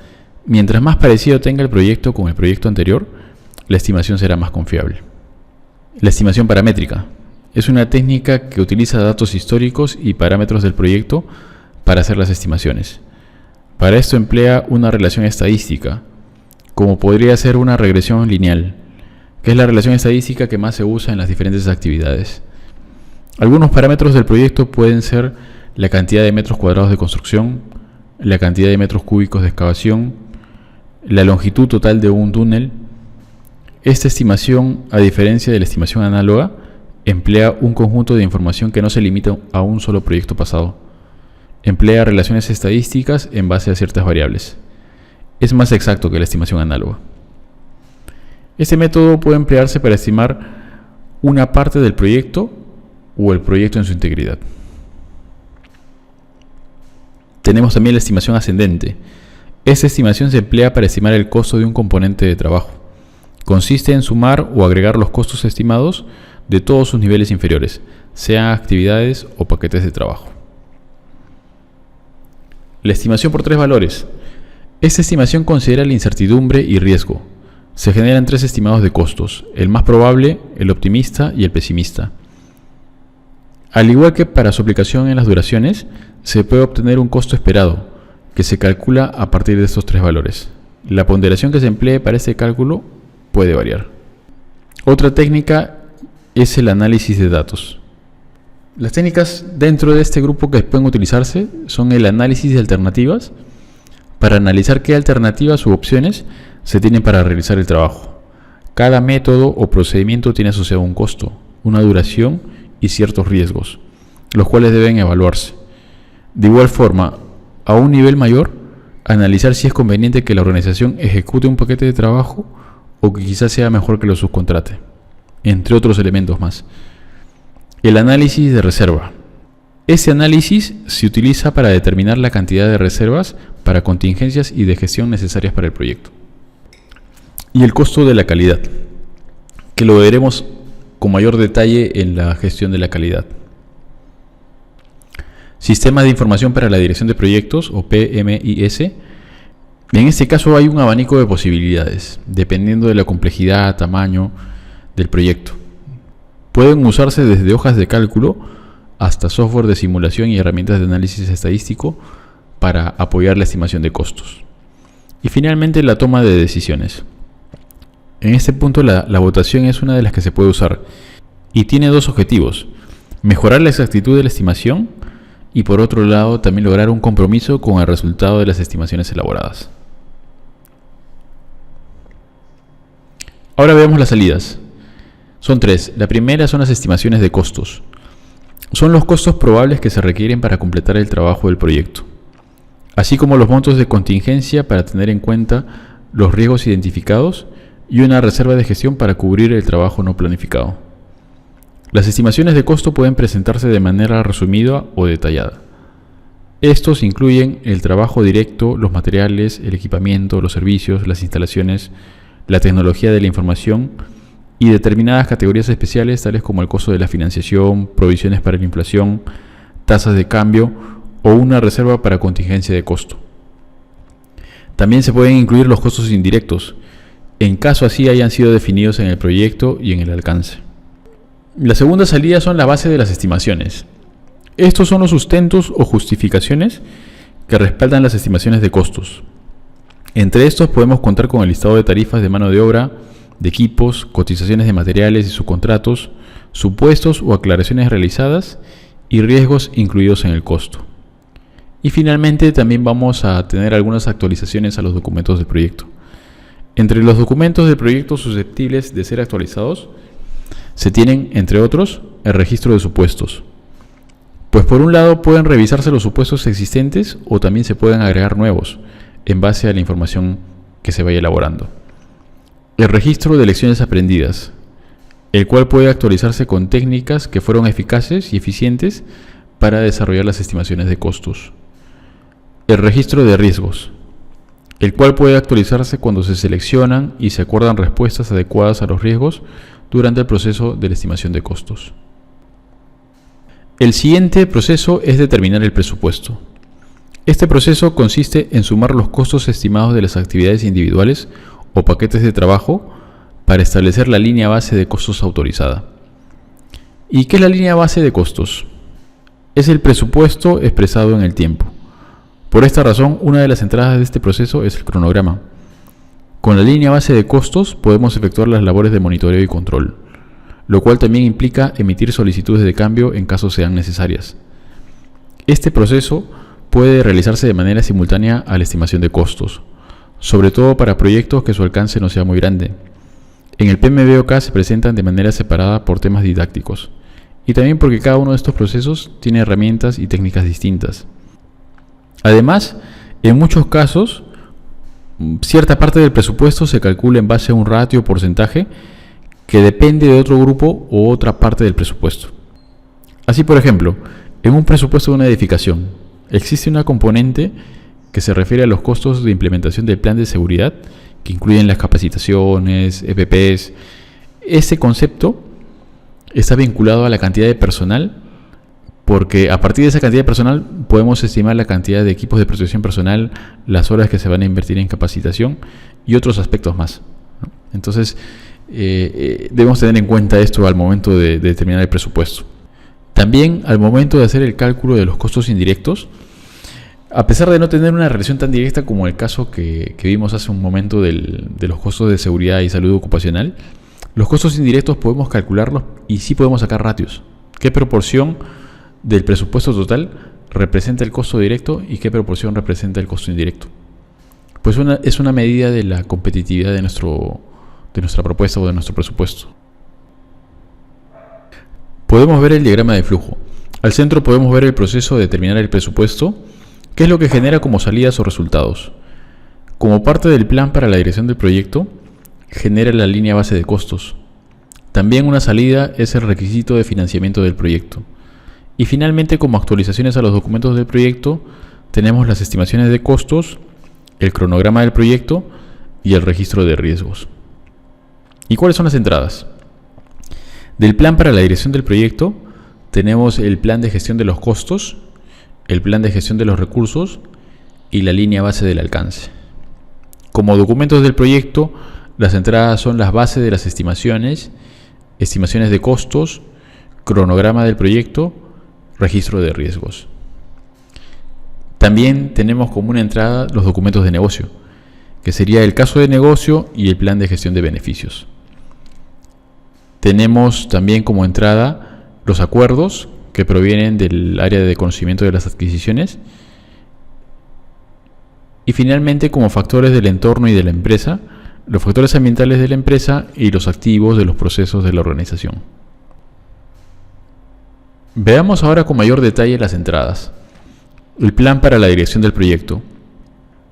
Mientras más parecido tenga el proyecto con el proyecto anterior, la estimación será más confiable. La estimación paramétrica. Es una técnica que utiliza datos históricos y parámetros del proyecto para hacer las estimaciones. Para esto emplea una relación estadística, como podría ser una regresión lineal, que es la relación estadística que más se usa en las diferentes actividades. Algunos parámetros del proyecto pueden ser la cantidad de metros cuadrados de construcción, la cantidad de metros cúbicos de excavación, la longitud total de un túnel. Esta estimación, a diferencia de la estimación análoga, emplea un conjunto de información que no se limita a un solo proyecto pasado. Emplea relaciones estadísticas en base a ciertas variables. Es más exacto que la estimación análoga. Este método puede emplearse para estimar una parte del proyecto o el proyecto en su integridad. Tenemos también la estimación ascendente. Esta estimación se emplea para estimar el costo de un componente de trabajo. Consiste en sumar o agregar los costos estimados de todos sus niveles inferiores, sean actividades o paquetes de trabajo. La estimación por tres valores. Esta estimación considera la incertidumbre y riesgo. Se generan tres estimados de costos: el más probable, el optimista y el pesimista. Al igual que para su aplicación en las duraciones, se puede obtener un costo esperado, que se calcula a partir de estos tres valores. La ponderación que se emplee para este cálculo puede variar. Otra técnica es el análisis de datos. Las técnicas dentro de este grupo que pueden utilizarse son el análisis de alternativas, para analizar qué alternativas u opciones se tienen para realizar el trabajo. Cada método o procedimiento tiene asociado un costo, una duración y ciertos riesgos, los cuales deben evaluarse. De igual forma, a un nivel mayor, analizar si es conveniente que la organización ejecute un paquete de trabajo o que quizás sea mejor que lo subcontrate, entre otros elementos más. El análisis de reserva. Este análisis se utiliza para determinar la cantidad de reservas para contingencias y de gestión necesarias para el proyecto. Y el costo de la calidad, que lo veremos con mayor detalle en la gestión de la calidad. Sistema de información para la dirección de proyectos, o PMIS. En este caso hay un abanico de posibilidades, dependiendo de la complejidad, tamaño del proyecto. Pueden usarse desde hojas de cálculo hasta software de simulación y herramientas de análisis estadístico para apoyar la estimación de costos. Y finalmente, la toma de decisiones. En este punto la votación es una de las que se puede usar y tiene dos objetivos: mejorar la exactitud de la estimación y, por otro lado, también lograr un compromiso con el resultado de las estimaciones elaboradas. Ahora veamos las salidas. Son tres. La primera son las estimaciones de costos. Son los costos probables que se requieren para completar el trabajo del proyecto, así como los montos de contingencia para tener en cuenta los riesgos identificados y una reserva de gestión para cubrir el trabajo no planificado. Las estimaciones de costo pueden presentarse de manera resumida o detallada. Estos incluyen el trabajo directo, los materiales, el equipamiento, los servicios, las instalaciones, la tecnología de la información y determinadas categorías especiales tales como el costo de la financiación, provisiones para la inflación, tasas de cambio o una reserva para contingencia de costo. También se pueden incluir los costos indirectos, en caso así hayan sido definidos en el proyecto y en el alcance. La segunda salida son la base de las estimaciones. Estos son los sustentos o justificaciones que respaldan las estimaciones de costos. Entre estos podemos contar con el listado de tarifas de mano de obra, de equipos, cotizaciones de materiales y subcontratos, supuestos o aclaraciones realizadas y riesgos incluidos en el costo. Y finalmente también vamos a tener algunas actualizaciones a los documentos del proyecto. Entre los documentos del proyecto susceptibles de ser actualizados se tienen, entre otros, el registro de supuestos. Pues por un lado pueden revisarse los supuestos existentes o también se pueden agregar nuevos en base a la información que se vaya elaborando. El registro de lecciones aprendidas, el cual puede actualizarse con técnicas que fueron eficaces y eficientes para desarrollar las estimaciones de costos. El registro de riesgos, el cual puede actualizarse cuando se seleccionan y se acuerdan respuestas adecuadas a los riesgos durante el proceso de la estimación de costos. El siguiente proceso es determinar el presupuesto. Este proceso consiste en sumar los costos estimados de las actividades individuales o paquetes de trabajo para establecer la línea base de costos autorizada. ¿Y qué es la línea base de costos? Es el presupuesto expresado en el tiempo. Por esta razón, una de las entradas de este proceso es el cronograma. Con la línea base de costos podemos efectuar las labores de monitoreo y control, lo cual también implica emitir solicitudes de cambio en caso sean necesarias. Este proceso puede realizarse de manera simultánea a la estimación de costos, sobre todo para proyectos que su alcance no sea muy grande. En el PMBOK se presentan de manera separada por temas didácticos, y también porque cada uno de estos procesos tiene herramientas y técnicas distintas. Además, en muchos casos, cierta parte del presupuesto se calcula en base a un ratio o porcentaje que depende de otro grupo o otra parte del presupuesto. Así, por ejemplo, en un presupuesto de una edificación, existe una componente que se refiere a los costos de implementación del plan de seguridad, que incluyen las capacitaciones, EPPs. Ese concepto está vinculado a la cantidad de personal, porque a partir de esa cantidad de personal podemos estimar la cantidad de equipos de protección personal, las horas que se van a invertir en capacitación y otros aspectos más, ¿no? Entonces, debemos tener en cuenta esto al momento de determinar el presupuesto. También al momento de hacer el cálculo de los costos indirectos, a pesar de no tener una relación tan directa como el caso que vimos hace un momento de los costos de seguridad y salud ocupacional, los costos indirectos podemos calcularlos y sí podemos sacar ratios. ¿Qué proporción del presupuesto total representa el costo directo y qué proporción representa el costo indirecto? Pues es una medida de la competitividad de nuestra propuesta o de nuestro presupuesto. Podemos ver el diagrama de flujo. Al centro podemos ver el proceso de determinar el presupuesto, que es lo que genera como salidas o resultados. Como parte del plan para la dirección del proyecto, genera la línea base de costos. También una salida es el requisito de financiamiento del proyecto. Y finalmente, como actualizaciones a los documentos del proyecto, tenemos las estimaciones de costos, el cronograma del proyecto y el registro de riesgos. ¿Y cuáles son las entradas? Del plan para la dirección del proyecto tenemos el plan de gestión de los costos, el plan de gestión de los recursos y la línea base del alcance. Como documentos del proyecto, las entradas son las bases de las estimaciones, estimaciones de costos, cronograma del proyecto, registro de riesgos. También tenemos como una entrada los documentos de negocio, que sería el caso de negocio y el plan de gestión de beneficios. Tenemos también como entrada los acuerdos que provienen del área de conocimiento de las adquisiciones. Y finalmente, como factores del entorno y de la empresa, los factores ambientales de la empresa y los activos de los procesos de la organización. Veamos ahora con mayor detalle las entradas. El plan para la dirección del proyecto.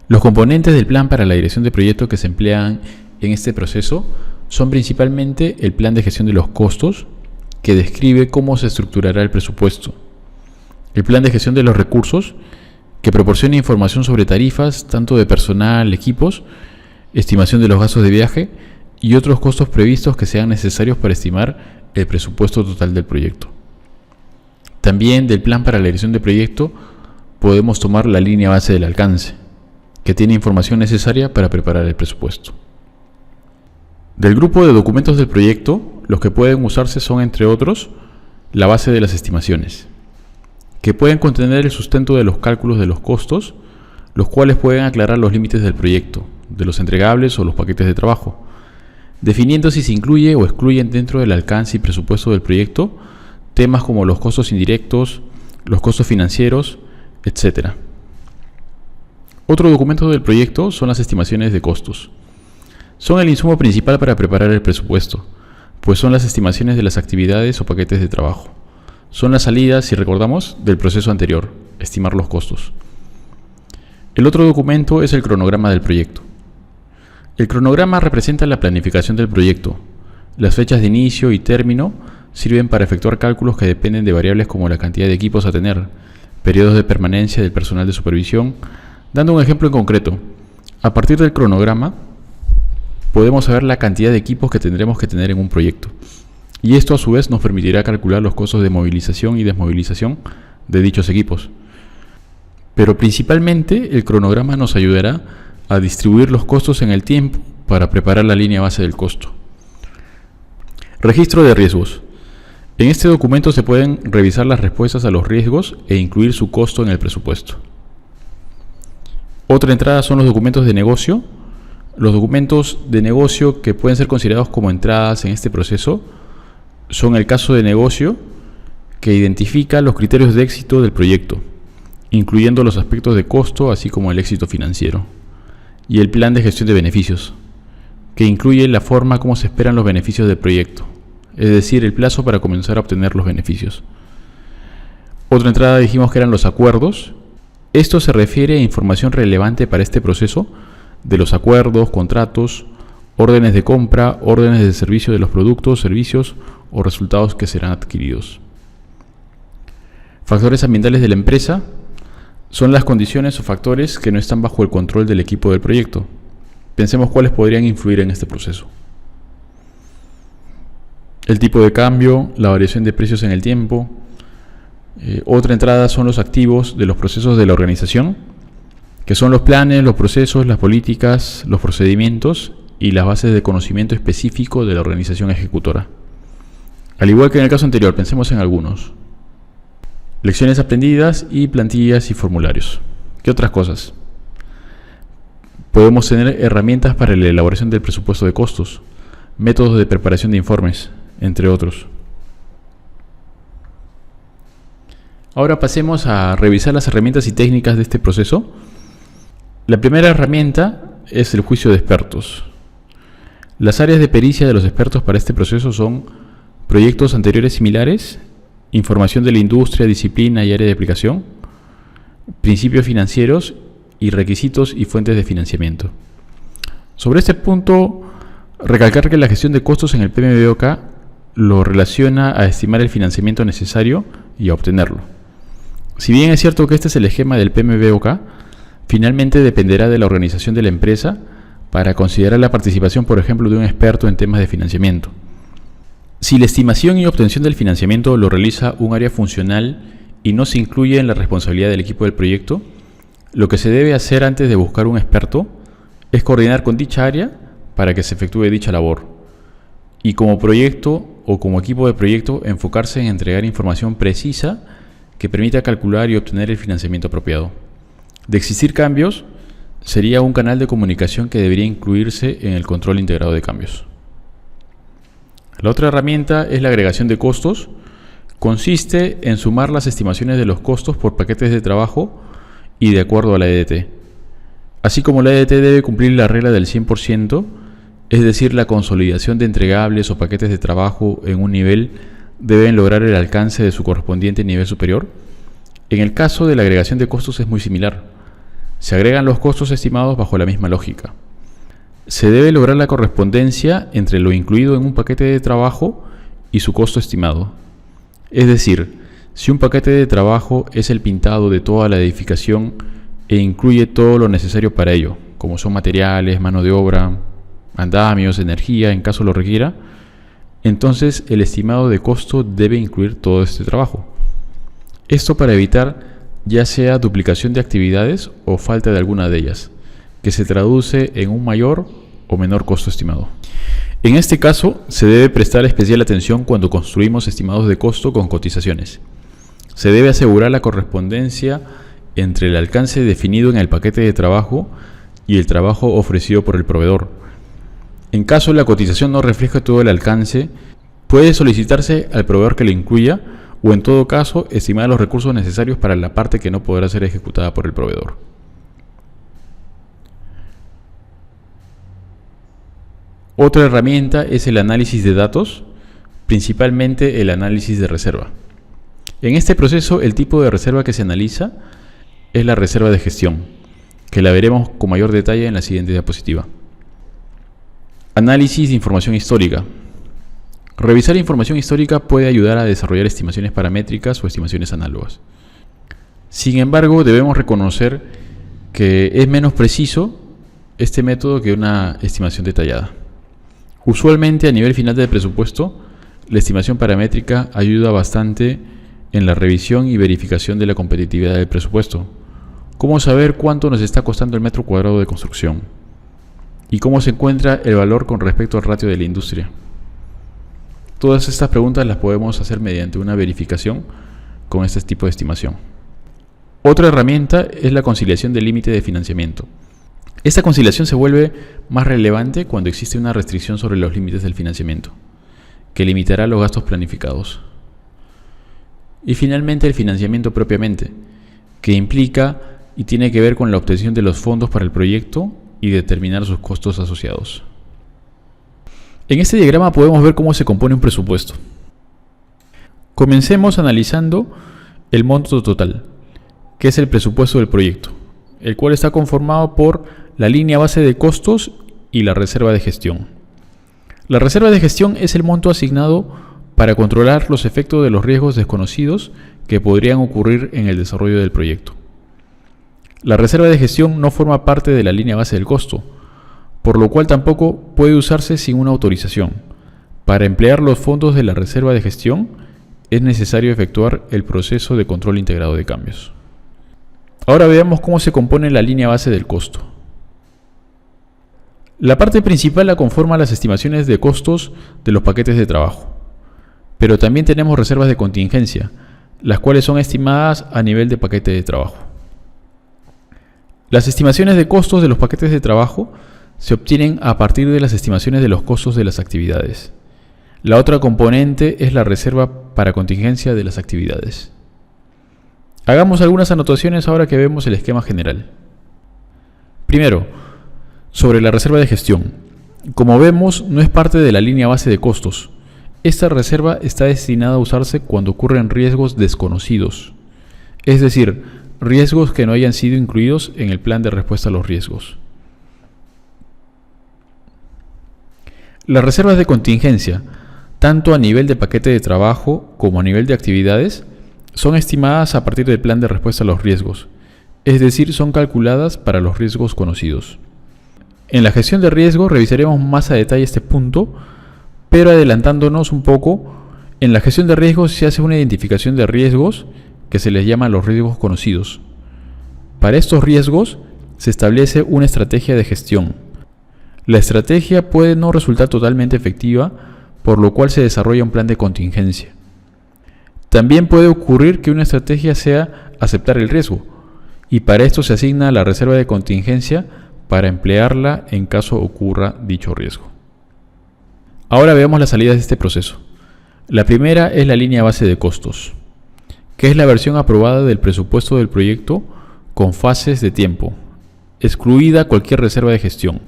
Los componentes del plan para la dirección del proyecto que se emplean en este proceso son principalmente el plan de gestión de los costos, que describe cómo se estructurará el presupuesto. El plan de gestión de los recursos, que proporciona información sobre tarifas, tanto de personal, equipos, estimación de los gastos de viaje y otros costos previstos que sean necesarios para estimar el presupuesto total del proyecto. También del plan para la dirección del proyecto podemos tomar la línea base del alcance, que tiene información necesaria para preparar el presupuesto. Del grupo de documentos del proyecto, los que pueden usarse son, entre otros, la base de las estimaciones, que pueden contener el sustento de los cálculos de los costos, los cuales pueden aclarar los límites del proyecto, de los entregables o los paquetes de trabajo, definiendo si se incluye o excluyen dentro del alcance y presupuesto del proyecto temas como los costos indirectos, los costos financieros, etc. Otro documento del proyecto son las estimaciones de costos. Son el insumo principal para preparar el presupuesto, pues son las estimaciones de las actividades o paquetes de trabajo. Son las salidas, si recordamos, del proceso anterior, estimar los costos. El otro documento es el cronograma del proyecto. El cronograma representa la planificación del proyecto. Las fechas de inicio y término sirven para efectuar cálculos que dependen de variables como la cantidad de equipos a tener, periodos de permanencia del personal de supervisión. Dando un ejemplo en concreto, a partir del cronograma podemos saber la cantidad de equipos que tendremos que tener en un proyecto, y esto a su vez nos permitirá calcular los costos de movilización y desmovilización de dichos equipos. Pero principalmente el cronograma nos ayudará a distribuir los costos en el tiempo para preparar la línea base del costo. Registro de riesgos. En este documento se pueden revisar las respuestas a los riesgos e incluir su costo en el presupuesto. Otra entrada son los documentos de negocio. Los documentos de negocio que pueden ser considerados como entradas en este proceso son el caso de negocio, que identifica los criterios de éxito del proyecto, incluyendo los aspectos de costo, así como el éxito financiero, y el plan de gestión de beneficios, que incluye la forma como se esperan los beneficios del proyecto, es decir, el plazo para comenzar a obtener los beneficios. Otra entrada dijimos que eran los acuerdos. Esto se refiere a información relevante para este proceso de los acuerdos, contratos, órdenes de compra, órdenes de servicio de los productos, servicios o resultados que serán adquiridos. Factores ambientales de la empresa son las condiciones o factores que no están bajo el control del equipo del proyecto. Pensemos cuáles podrían influir en este proceso. El tipo de cambio, la variación de precios en el tiempo. Otra entrada son los activos de los procesos de la organización, que son los planes, los procesos, las políticas, los procedimientos y las bases de conocimiento específico de la organización ejecutora. Al igual que en el caso anterior, pensemos en algunos. Lecciones aprendidas y plantillas y formularios. ¿Qué otras cosas? Podemos tener herramientas para la elaboración del presupuesto de costos, métodos de preparación de informes, entre otros. Ahora pasemos a revisar las herramientas y técnicas de este proceso. La primera herramienta es el juicio de expertos. Las áreas de pericia de los expertos para este proceso son proyectos anteriores similares, información de la industria, disciplina y área de aplicación, principios financieros y requisitos y fuentes de financiamiento. Sobre este punto, recalcar que la gestión de costos en el PMBOK lo relaciona a estimar el financiamiento necesario y a obtenerlo. Si bien es cierto que este es el esquema del PMBOK, finalmente dependerá de la organización de la empresa para considerar la participación, por ejemplo, de un experto en temas de financiamiento. Si la estimación y obtención del financiamiento lo realiza un área funcional y no se incluye en la responsabilidad del equipo del proyecto, lo que se debe hacer antes de buscar un experto es coordinar con dicha área para que se efectúe dicha labor. Y como proyecto o como equipo de proyecto, enfocarse en entregar información precisa que permita calcular y obtener el financiamiento apropiado. De existir cambios, sería un canal de comunicación que debería incluirse en el control integrado de cambios. La otra herramienta es la agregación de costos. Consiste en sumar las estimaciones de los costos por paquetes de trabajo y de acuerdo a la EDT. Así como la EDT debe cumplir la regla del 100%, es decir, la consolidación de entregables o paquetes de trabajo en un nivel deben lograr el alcance de su correspondiente nivel superior. En el caso de la agregación de costos es muy similar. Se agregan los costos estimados bajo la misma lógica. Se debe lograr la correspondencia entre lo incluido en un paquete de trabajo y su costo estimado. Es decir, si un paquete de trabajo es el pintado de toda la edificación e incluye todo lo necesario para ello, como son materiales, mano de obra, andamios, energía, en caso lo requiera, entonces el estimado de costo debe incluir todo este trabajo. Esto para evitar ya sea duplicación de actividades o falta de alguna de ellas, que se traduce en un mayor o menor costo estimado. En este caso, se debe prestar especial atención cuando construimos estimados de costo con cotizaciones. Se debe asegurar la correspondencia entre el alcance definido en el paquete de trabajo y el trabajo ofrecido por el proveedor. En caso la cotización no refleja todo el alcance, puede solicitarse al proveedor que lo incluya o en todo caso estimar los recursos necesarios para la parte que no podrá ser ejecutada por el proveedor. Otra herramienta es el análisis de datos, principalmente el análisis de reserva. En este proceso, el tipo de reserva que se analiza es la reserva de gestión, que la veremos con mayor detalle en la siguiente diapositiva. Análisis de información histórica. Revisar información histórica puede ayudar a desarrollar estimaciones paramétricas o estimaciones análogas. Sin embargo, debemos reconocer que es menos preciso este método que una estimación detallada. Usualmente, a nivel final del presupuesto, la estimación paramétrica ayuda bastante en la revisión y verificación de la competitividad del presupuesto. Cómo saber cuánto nos está costando el metro cuadrado de construcción y cómo se encuentra el valor con respecto al ratio de la industria. Todas estas preguntas las podemos hacer mediante una verificación con este tipo de estimación. Otra herramienta es la conciliación del límite de financiamiento. Esta conciliación se vuelve más relevante cuando existe una restricción sobre los límites del financiamiento, que limitará los gastos planificados. Y finalmente el financiamiento propiamente, que implica y tiene que ver con la obtención de los fondos para el proyecto y determinar sus costos asociados. En este diagrama podemos ver cómo se compone un presupuesto. Comencemos analizando el monto total, que es el presupuesto del proyecto, el cual está conformado por la línea base de costos y la reserva de gestión. La reserva de gestión es el monto asignado para controlar los efectos de los riesgos desconocidos que podrían ocurrir en el desarrollo del proyecto. La reserva de gestión no forma parte de la línea base del costo, por lo cual tampoco puede usarse sin una autorización. Para emplear los fondos de la reserva de gestión es necesario efectuar el proceso de control integrado de cambios. Ahora veamos cómo se compone la línea base del costo. La parte principal la conforman las estimaciones de costos de los paquetes de trabajo, pero también tenemos reservas de contingencia, las cuales son estimadas a nivel de paquete de trabajo. Las estimaciones de costos de los paquetes de trabajo se obtienen a partir de las estimaciones de los costos de las actividades. La otra componente es la reserva para contingencia de las actividades. Hagamos algunas anotaciones ahora que vemos el esquema general. Primero, sobre la reserva de gestión. Como vemos, no es parte de la línea base de costos. Esta reserva está destinada a usarse cuando ocurren riesgos desconocidos, es decir, riesgos que no hayan sido incluidos en el plan de respuesta a los riesgos. Las reservas de contingencia, tanto a nivel de paquete de trabajo como a nivel de actividades, son estimadas a partir del plan de respuesta a los riesgos, es decir, son calculadas para los riesgos conocidos. En la gestión de riesgos revisaremos más a detalle este punto, pero adelantándonos un poco, en la gestión de riesgos se hace una identificación de riesgos que se les llama los riesgos conocidos. Para estos riesgos se establece una estrategia de gestión. La estrategia puede no resultar totalmente efectiva, por lo cual se desarrolla un plan de contingencia. También puede ocurrir que una estrategia sea aceptar el riesgo, y para esto se asigna la reserva de contingencia para emplearla en caso ocurra dicho riesgo. Ahora veamos las salidas de este proceso. La primera es la línea base de costos, que es la versión aprobada del presupuesto del proyecto con fases de tiempo, excluida cualquier reserva de gestión,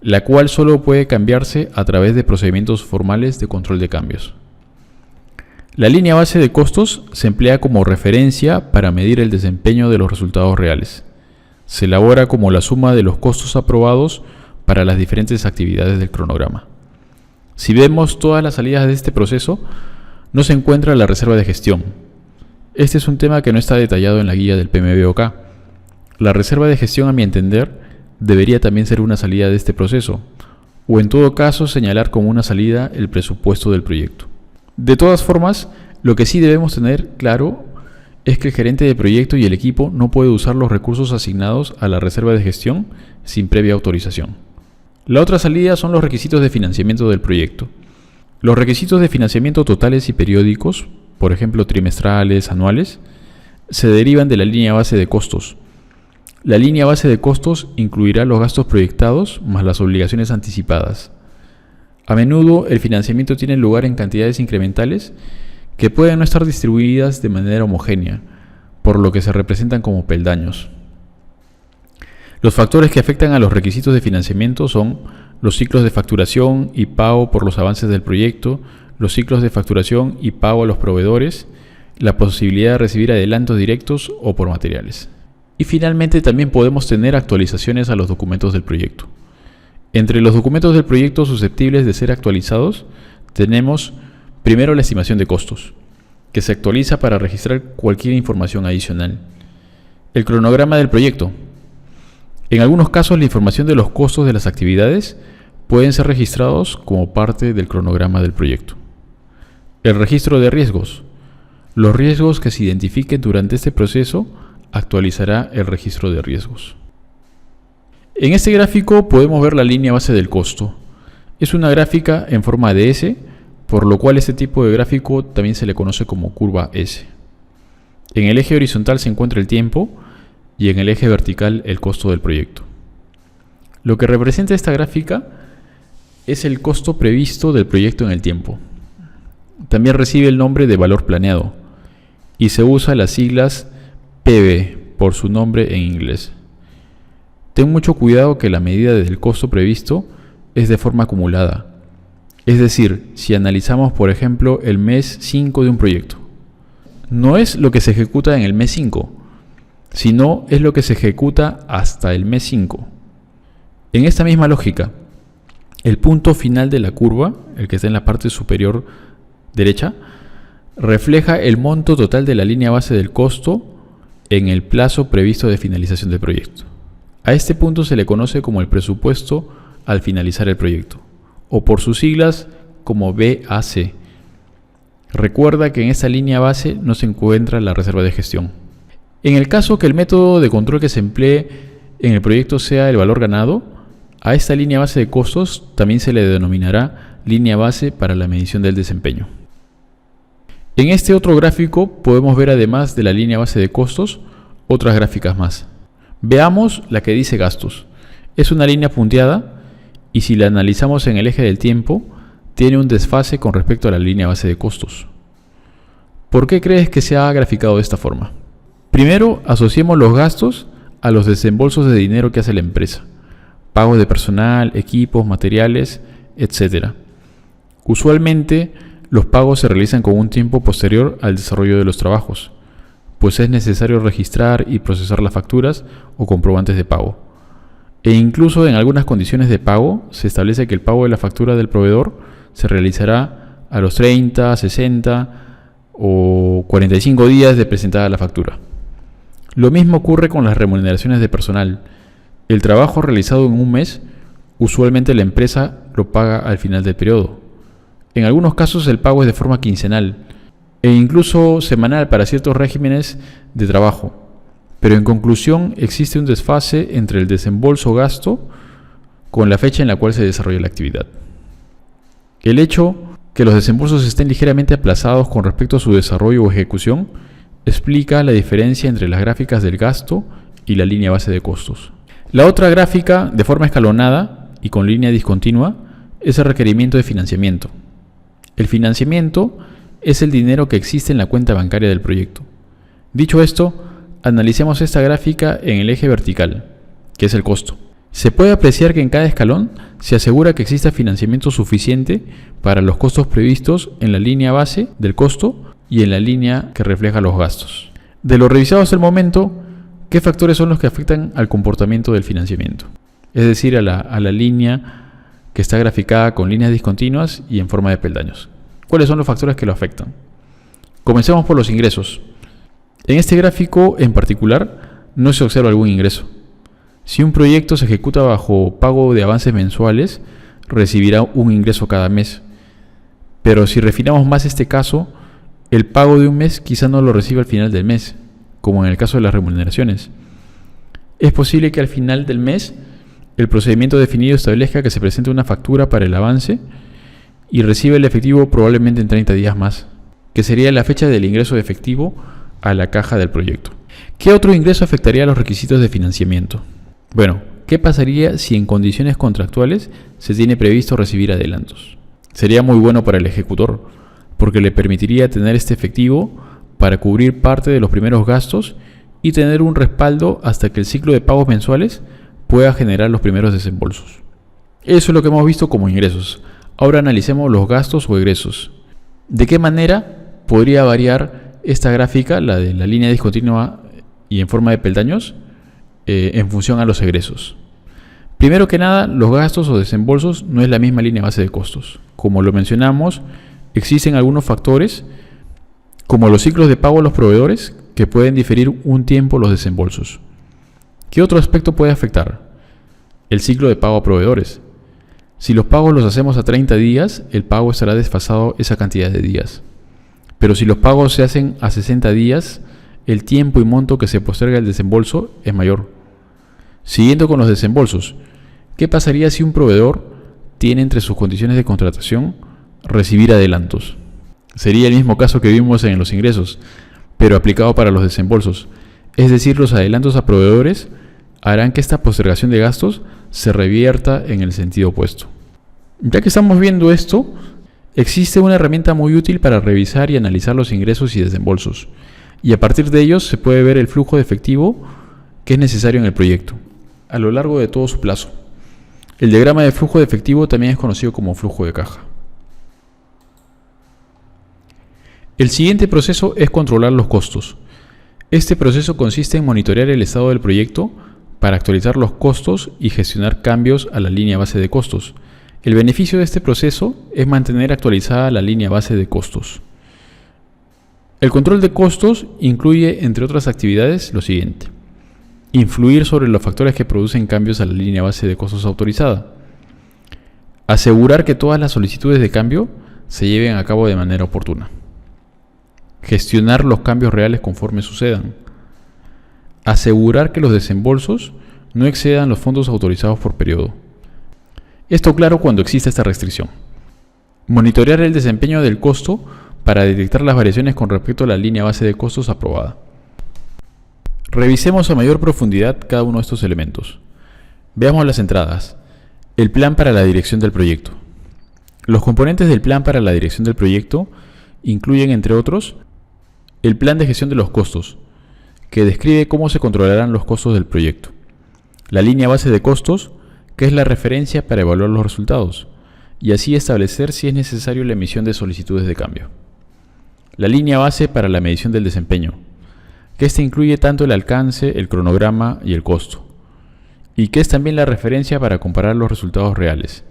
la cual solo puede cambiarse a través de procedimientos formales de control de cambios. La línea base de costos se emplea como referencia para medir el desempeño de los resultados reales. Se elabora como la suma de los costos aprobados para las diferentes actividades del cronograma. Si vemos todas las salidas de este proceso, no se encuentra la reserva de gestión. Este es un tema que no está detallado en la guía del PMBOK. La reserva de gestión, a mi entender, debería también ser una salida de este proceso, o en todo caso señalar como una salida el presupuesto del proyecto. De todas formas, lo que sí debemos tener claro es que el gerente de proyecto y el equipo no puede usar los recursos asignados a la reserva de gestión sin previa autorización. La otra salida son los requisitos de financiamiento del proyecto. Los requisitos de financiamiento totales y periódicos, por ejemplo trimestrales, anuales, se derivan de la línea base de costos. La línea base de costos incluirá los gastos proyectados más las obligaciones anticipadas. A menudo el financiamiento tiene lugar en cantidades incrementales que pueden no estar distribuidas de manera homogénea, por lo que se representan como peldaños. Los factores que afectan a los requisitos de financiamiento son los ciclos de facturación y pago por los avances del proyecto, los ciclos de facturación y pago a los proveedores, la posibilidad de recibir adelantos directos o por materiales. Y finalmente también podemos tener actualizaciones a los documentos del proyecto. Entre los documentos del proyecto susceptibles de ser actualizados, tenemos primero la estimación de costos, que se actualiza para registrar cualquier información adicional. El cronograma del proyecto. En algunos casos la información de los costos de las actividades pueden ser registrados como parte del cronograma del proyecto. El registro de riesgos. Los riesgos que se identifiquen durante este proceso actualizará el registro de riesgos. En este gráfico podemos ver la línea base del costo. Es una gráfica en forma de S por lo cual este tipo de gráfico también se le conoce como curva S. En el eje horizontal se encuentra el tiempo y en el eje vertical el costo del proyecto. Lo que representa esta gráfica es el costo previsto del proyecto en el tiempo. También recibe el nombre de valor planeado y se usa las siglas PV por su nombre en inglés. Ten mucho cuidado que la medida del costo previsto es de forma acumulada. Es decir, si analizamos por ejemplo el mes 5 de un proyecto, no es lo que se ejecuta en el mes 5, sino es lo que se ejecuta hasta el mes 5. En esta misma lógica, el punto final de la curva, el que está en la parte superior derecha, refleja el monto total de la línea base del costo en el plazo previsto de finalización del proyecto. A este punto se le conoce como el presupuesto al finalizar el proyecto, o por sus siglas como BAC. Recuerda que en esta línea base no se encuentra la reserva de gestión. En el caso que el método de control que se emplee en el proyecto sea el valor ganado, a esta línea base de costos también se le denominará línea base para la medición del desempeño. En este otro gráfico podemos ver, además de la línea base de costos, otras gráficas más. Veamos la que dice gastos. Es una línea punteada y si la analizamos en el eje del tiempo, tiene un desfase con respecto a la línea base de costos. ¿Por qué crees que se ha graficado de esta forma? Primero, asociemos los gastos a los desembolsos de dinero que hace la empresa. Pagos de personal, equipos, materiales, etc. Usualmente, los pagos se realizan con un tiempo posterior al desarrollo de los trabajos, pues es necesario registrar y procesar las facturas o comprobantes de pago. E incluso en algunas condiciones de pago se establece que el pago de la factura del proveedor se realizará a los 30, 60 o 45 días de presentada la factura. Lo mismo ocurre con las remuneraciones de personal. El trabajo realizado en un mes, usualmente la empresa lo paga al final del periodo. En algunos casos el pago es de forma quincenal e incluso semanal para ciertos regímenes de trabajo. Pero en conclusión existe un desfase entre el desembolso-gasto con la fecha en la cual se desarrolla la actividad. El hecho que los desembolsos estén ligeramente aplazados con respecto a su desarrollo o ejecución explica la diferencia entre las gráficas del gasto y la línea base de costos. La otra gráfica, de forma escalonada y con línea discontinua, es el requerimiento de financiamiento. El financiamiento es el dinero que existe en la cuenta bancaria del proyecto. Dicho esto, analicemos esta gráfica en el eje vertical, que es el costo. Se puede apreciar que en cada escalón se asegura que exista financiamiento suficiente para los costos previstos en la línea base del costo y en la línea que refleja los gastos. De lo revisado hasta el momento, ¿qué factores son los que afectan al comportamiento del financiamiento? Es decir, a la línea que está graficada con líneas discontinuas y en forma de peldaños. ¿Cuáles son los factores que lo afectan? Comencemos por los ingresos. En este gráfico en particular no se observa algún ingreso. Si un proyecto se ejecuta bajo pago de avances mensuales, recibirá un ingreso cada mes. Pero si refinamos más este caso, el pago de un mes quizá no lo reciba al final del mes, como en el caso de las remuneraciones. Es posible que al final del mes el procedimiento definido establezca que se presente una factura para el avance y reciba el efectivo probablemente en 30 días más, que sería la fecha del ingreso de efectivo a la caja del proyecto. ¿Qué otro ingreso afectaría a los requisitos de financiamiento? Bueno, ¿qué pasaría si en condiciones contractuales se tiene previsto recibir adelantos? Sería muy bueno para el ejecutor, porque le permitiría tener este efectivo para cubrir parte de los primeros gastos y tener un respaldo hasta que el ciclo de pagos mensuales pueda generar los primeros desembolsos. Eso es lo que hemos visto como ingresos. Ahora analicemos los gastos o egresos. ¿De qué manera podría variar esta gráfica, la de la línea discontinua y en forma de peldaños, en función a los egresos? Primero que nada, los gastos o desembolsos no es la misma línea base de costos. Como lo mencionamos, existen algunos factores, como los ciclos de pago a los proveedores, que pueden diferir un tiempo los desembolsos. ¿Qué otro aspecto puede afectar? El ciclo de pago a proveedores. Si los pagos los hacemos a 30 días, el pago estará desfasado esa cantidad de días. Pero si los pagos se hacen a 60 días, el tiempo y monto que se posterga el desembolso es mayor. Siguiendo con los desembolsos, ¿qué pasaría si un proveedor tiene entre sus condiciones de contratación recibir adelantos. Sería el mismo caso que vimos en los ingresos, pero aplicado para los desembolsos. Es decir, los adelantos a proveedores harán que esta postergación de gastos se revierta en el sentido opuesto. Ya que estamos viendo esto, existe una herramienta muy útil para revisar y analizar los ingresos y desembolsos, y a partir de ellos se puede ver el flujo de efectivo que es necesario en el proyecto, a lo largo de todo su plazo. El diagrama de flujo de efectivo también es conocido como flujo de caja. El siguiente proceso es controlar los costos. Este proceso consiste en monitorear el estado del proyecto para actualizar los costos y gestionar cambios a la línea base de costos. El beneficio de este proceso es mantener actualizada la línea base de costos. El control de costos incluye, entre otras actividades, lo siguiente: influir sobre los factores que producen cambios a la línea base de costos autorizada, asegurar que todas las solicitudes de cambio se lleven a cabo de manera oportuna, gestionar los cambios reales conforme sucedan, asegurar que los desembolsos no excedan los fondos autorizados por periodo. Esto claro cuando exista esta restricción. Monitorear el desempeño del costo para detectar las variaciones con respecto a la línea base de costos aprobada. Revisemos a mayor profundidad cada uno de estos elementos. Veamos las entradas. El plan para la dirección del proyecto. Los componentes del plan para la dirección del proyecto incluyen, entre otros, el plan de gestión de los costos, que describe cómo se controlarán los costos del proyecto. La línea base de costos, que es la referencia para evaluar los resultados, y así establecer si es necesario la emisión de solicitudes de cambio. La línea base para la medición del desempeño, que éste incluye tanto el alcance, el cronograma y el costo, y que es también la referencia para comparar los resultados reales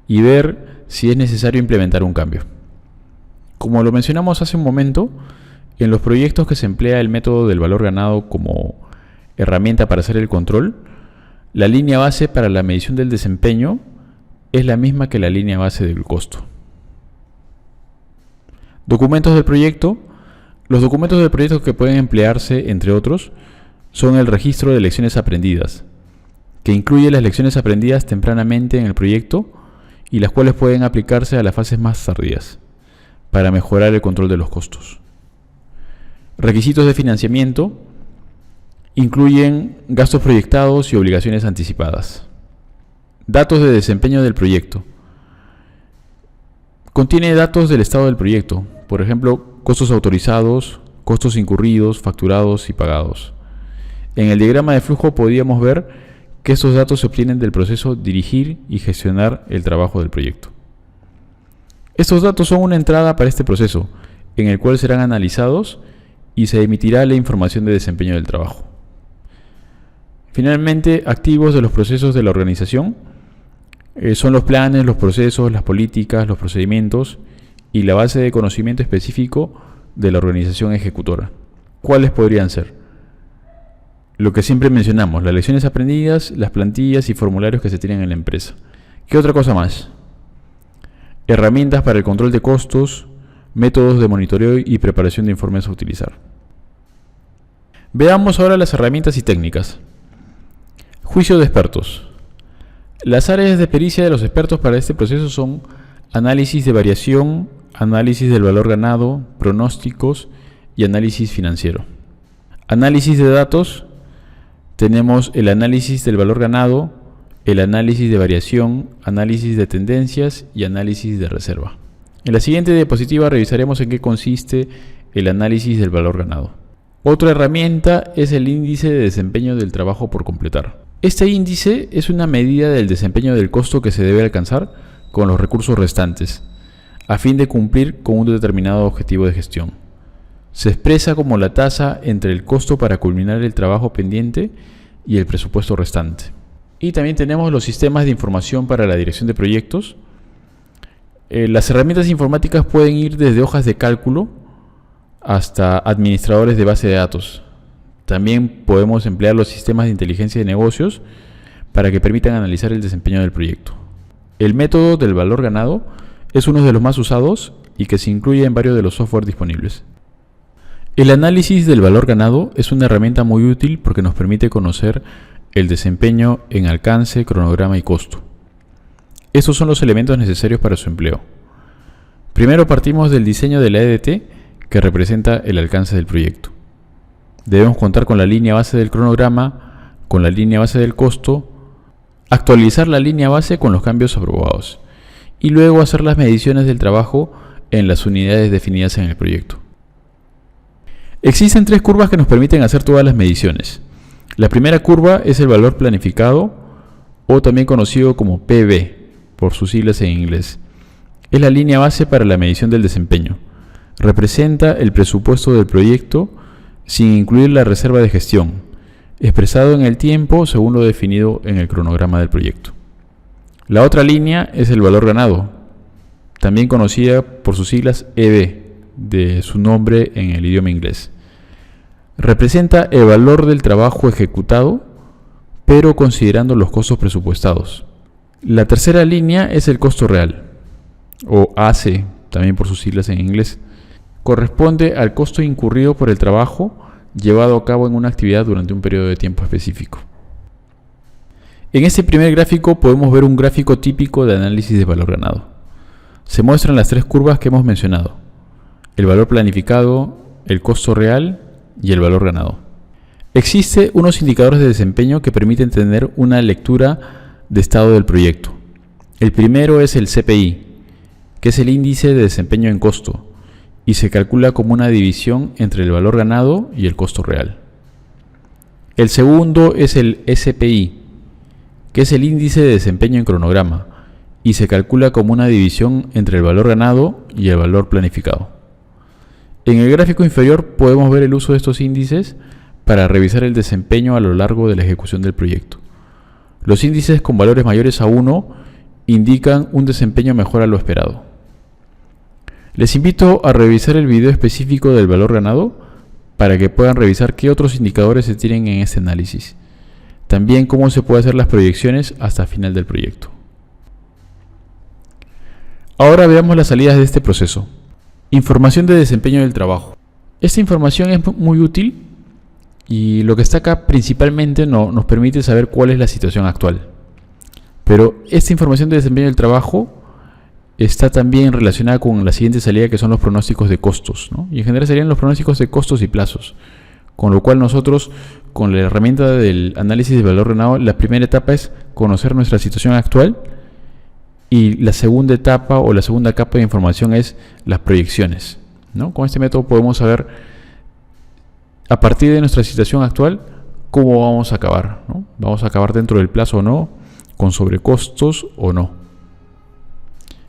y ver si es necesario implementar un cambio. Como lo mencionamos hace un momento, en los proyectos que se emplea el método del valor ganado como herramienta para hacer el control, la línea base para la medición del desempeño es la misma que la línea base del costo. Documentos del proyecto. Los documentos del proyecto que pueden emplearse, entre otros, son el registro de lecciones aprendidas, que incluye las lecciones aprendidas tempranamente en el proyecto y las cuales pueden aplicarse a las fases más tardías, para mejorar el control de los costos. Requisitos de financiamiento incluyen gastos proyectados y obligaciones anticipadas. Datos de desempeño del proyecto. Contiene datos del estado del proyecto, por ejemplo, costos autorizados, costos incurridos, facturados y pagados. En el diagrama de flujo podíamos ver que estos datos se obtienen del proceso dirigir y gestionar el trabajo del proyecto. Estos datos son una entrada para este proceso, en el cual serán analizados y se emitirá la información de desempeño del trabajo. Finalmente, activos de los procesos de la organización son los planes, los procesos, las políticas, los procedimientos y la base de conocimiento específico de la organización ejecutora. ¿Cuáles podrían ser? Lo que siempre mencionamos: las lecciones aprendidas, las plantillas y formularios que se tienen en la empresa. ¿Qué otra cosa más? Herramientas para el control de costos, métodos de monitoreo y preparación de informes a utilizar. Veamos ahora las herramientas y técnicas. Juicio de expertos. Las áreas de pericia de los expertos para este proceso son análisis de variación, análisis del valor ganado, pronósticos y análisis financiero. Análisis de datos. Tenemos el análisis del valor ganado, el análisis de variación, análisis de tendencias y análisis de reserva. En la siguiente diapositiva revisaremos en qué consiste el análisis del valor ganado. Otra herramienta es el índice de desempeño del trabajo por completar. Este índice es una medida del desempeño del costo que se debe alcanzar con los recursos restantes, a fin de cumplir con un determinado objetivo de gestión. Se expresa como la tasa entre el costo para culminar el trabajo pendiente y el presupuesto restante. Y también tenemos los sistemas de información para la dirección de proyectos. Las herramientas informáticas pueden ir desde hojas de cálculo hasta administradores de base de datos. También podemos emplear los sistemas de inteligencia de negocios para que permitan analizar el desempeño del proyecto. El método del valor ganado es uno de los más usados y que se incluye en varios de los software disponibles. El análisis del valor ganado es una herramienta muy útil porque nos permite conocer el desempeño en alcance, cronograma y costo. Estos son los elementos necesarios para su empleo. Primero partimos del diseño de la EDT, que representa el alcance del proyecto. Debemos contar con la línea base del cronograma, con la línea base del costo, actualizar la línea base con los cambios aprobados y luego hacer las mediciones del trabajo en las unidades definidas en el proyecto. Existen 3 curvas que nos permiten hacer todas las mediciones. La primera curva es el valor planificado, o también conocido como PB, por sus siglas en inglés. Es la línea base para la medición del desempeño. Representa el presupuesto del proyecto sin incluir la reserva de gestión, expresado en el tiempo según lo definido en el cronograma del proyecto. La otra línea es el valor ganado, también conocida por sus siglas EB, de su nombre en el idioma inglés. Representa el valor del trabajo ejecutado, pero considerando los costos presupuestados. La tercera línea es el costo real, o AC, también por sus siglas en inglés. Corresponde al costo incurrido por el trabajo llevado a cabo en una actividad durante un periodo de tiempo específico. En este primer gráfico podemos ver un gráfico típico de análisis de valor ganado. Se muestran las 3 curvas que hemos mencionado: el valor planificado, el costo real y el valor ganado. Existen unos indicadores de desempeño que permiten tener una lectura de estado del proyecto. El primero es el CPI, que es el índice de desempeño en costo, y se calcula como una división entre el valor ganado y el costo real. El segundo es el SPI, que es el índice de desempeño en cronograma, y se calcula como una división entre el valor ganado y el valor planificado. En el gráfico inferior podemos ver el uso de estos índices para revisar el desempeño a lo largo de la ejecución del proyecto. Los índices con valores mayores a 1 indican un desempeño mejor a lo esperado. Les invito a revisar el video específico del valor ganado para que puedan revisar qué otros indicadores se tienen en este análisis. También cómo se puede hacer las proyecciones hasta el final del proyecto. Ahora veamos las salidas de este proceso. Información de desempeño del trabajo. Esta información es muy útil y lo que está acá principalmente nos permite saber cuál es la situación actual. Pero esta información de desempeño del trabajo está también relacionada con la siguiente salida, que son los pronósticos de costos, ¿no? Y en general serían los pronósticos de costos y plazos. Con lo cual nosotros, con la herramienta del análisis de valor ganado, la primera etapa es conocer nuestra situación actual, y la segunda etapa o la segunda capa de información es las proyecciones, ¿no? Con este método podemos saber, a partir de nuestra situación actual, cómo vamos a acabar, ¿no? ¿Vamos a acabar dentro del plazo o no? ¿Con sobrecostos o no?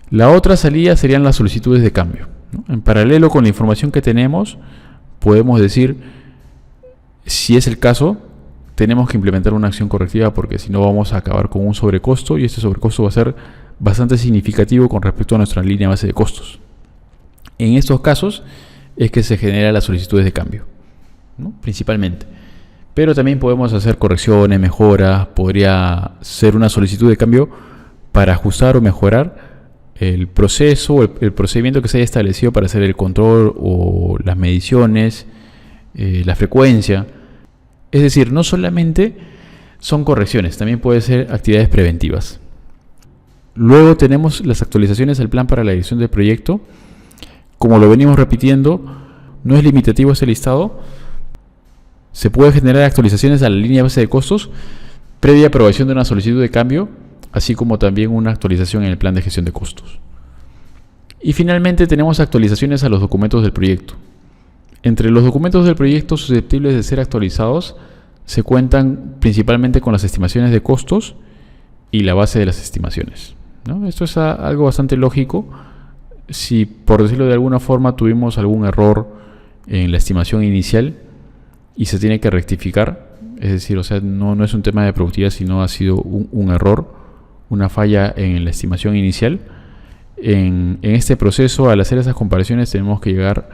La otra salida serían las solicitudes de cambio, ¿no? En paralelo con la información que tenemos, podemos decir, si es el caso, tenemos que implementar una acción correctiva, porque si no vamos a acabar con un sobrecosto, y este sobrecosto va a ser bastante significativo con respecto a nuestra línea base de costos. En estos casos es que se generan las solicitudes de cambio, ¿no? Principalmente. Pero también podemos hacer correcciones, mejoras. Podría ser una solicitud de cambio para ajustar o mejorar el proceso o el procedimiento que se haya establecido para hacer el control o las mediciones, la frecuencia. Es decir, no solamente son correcciones, también puede ser actividades preventivas. Luego tenemos las actualizaciones al plan para la dirección del proyecto. Como lo venimos repitiendo, no es limitativo este listado. Se puede generar actualizaciones a la línea base de costos previa aprobación de una solicitud de cambio, así como también una actualización en el plan de gestión de costos. Y finalmente tenemos actualizaciones a los documentos del proyecto. Entre los documentos del proyecto susceptibles de ser actualizados se cuentan principalmente con las estimaciones de costos y la base de las estimaciones, ¿no? Esto es algo bastante lógico. Si, por decirlo de alguna forma, tuvimos algún error en la estimación inicial y se tiene que rectificar, es decir, no es un tema de productividad, sino ha sido un error, una falla en la estimación inicial. En este proceso, al hacer esas comparaciones, tenemos que llegar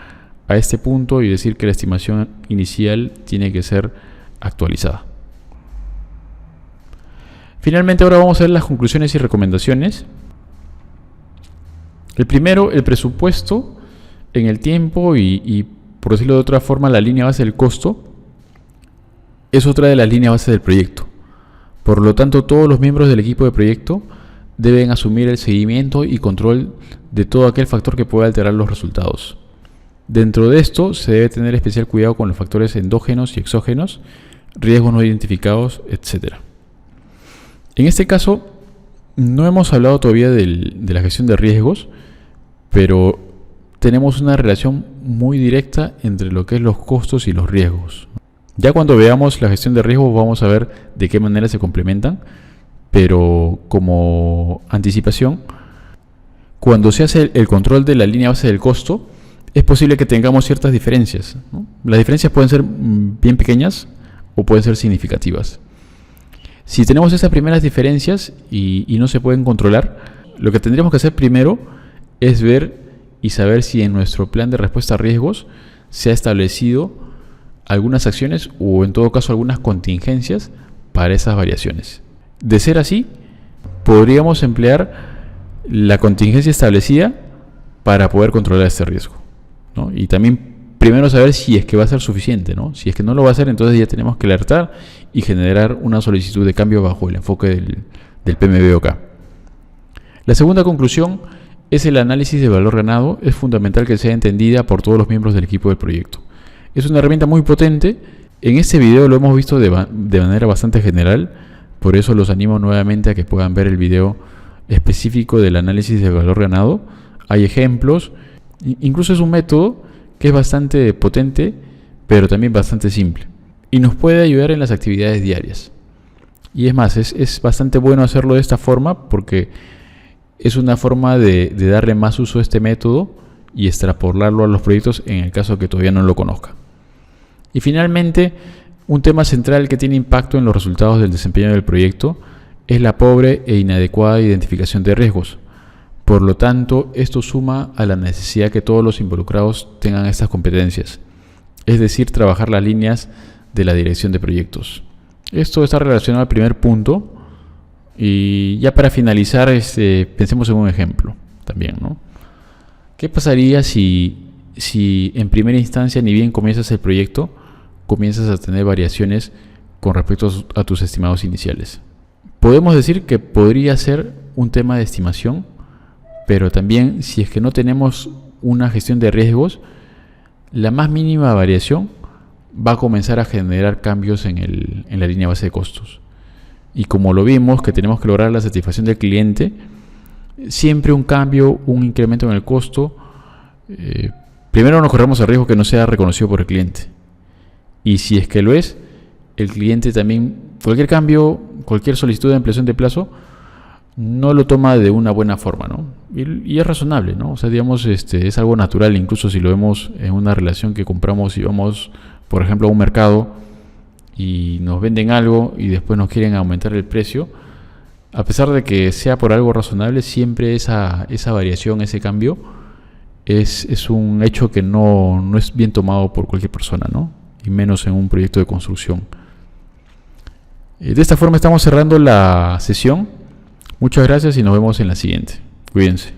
a este punto y decir que la estimación inicial tiene que ser actualizada. Finalmente, ahora vamos a ver las conclusiones y recomendaciones. El primero, el presupuesto en el tiempo y por decirlo de otra forma, la línea base del costo es otra de las líneas base del proyecto. Por lo tanto, todos los miembros del equipo de proyecto deben asumir el seguimiento y control de todo aquel factor que pueda alterar los resultados. Dentro de esto se debe tener especial cuidado con los factores endógenos y exógenos, riesgos no identificados, etc. En este caso, no hemos hablado todavía de la gestión de riesgos, pero tenemos una relación muy directa entre lo que es los costos y los riesgos. Ya cuando veamos la gestión de riesgos vamos a ver de qué manera se complementan, pero como anticipación, cuando se hace el control de la línea base del costo, es posible que tengamos ciertas diferencias, ¿no? Las diferencias pueden ser bien pequeñas o pueden ser significativas. Si tenemos esas primeras diferencias y no se pueden controlar, lo que tendríamos que hacer primero es ver y saber si en nuestro plan de respuesta a riesgos se ha establecido algunas acciones o en todo caso algunas contingencias para esas variaciones. De ser así, podríamos emplear la contingencia establecida para poder controlar este riesgo, ¿no? Y también primero saber si es que va a ser suficiente, ¿no? Si es que no lo va a hacer, entonces ya tenemos que alertar y generar una solicitud de cambio bajo el enfoque del PMBOK. La segunda conclusión es el análisis de valor ganado. Es fundamental que sea entendida por todos los miembros del equipo del proyecto. Es una herramienta muy potente. En este video lo hemos visto de manera bastante general, por eso los animo nuevamente a que puedan ver el video específico del análisis de valor ganado. Hay ejemplos, incluso es un método que es bastante potente, pero también bastante simple y nos puede ayudar en las actividades diarias. Y es más, es bastante bueno hacerlo de esta forma porque es una forma de darle más uso a este método y extrapolarlo a los proyectos en el caso que todavía no lo conozca. Y finalmente, un tema central que tiene impacto en los resultados del desempeño del proyecto es la pobre e inadecuada identificación de riesgos. Por lo tanto, esto suma a la necesidad que todos los involucrados tengan estas competencias, es decir, trabajar las líneas de la dirección de proyectos. Esto está relacionado al primer punto y ya para finalizar, pensemos en un ejemplo también, ¿no? ¿Qué pasaría si en primera instancia, ni bien comienzas el proyecto, comienzas a tener variaciones con respecto a tus estimados iniciales? Podemos decir que podría ser un tema de estimación, pero también si es que no tenemos una gestión de riesgos, la más mínima variación va a comenzar a generar cambios en la línea base de costos. Y como lo vimos, que tenemos que lograr la satisfacción del cliente, siempre un cambio, un incremento en el costo, primero nos corremos el riesgo que no sea reconocido por el cliente. Y si es que lo es, el cliente también, cualquier cambio, cualquier solicitud de ampliación de plazo, no lo toma de una buena forma, ¿no? Y es razonable, ¿no? O sea, digamos, es algo natural, incluso si lo vemos en una relación que compramos y vamos, por ejemplo, a un mercado y nos venden algo y después nos quieren aumentar el precio. A pesar de que sea por algo razonable, siempre esa variación, ese cambio, es un hecho que no es bien tomado por cualquier persona, ¿no? Y menos en un proyecto de construcción. De esta forma estamos cerrando la sesión. Muchas gracias y nos vemos en la siguiente. Cuídense.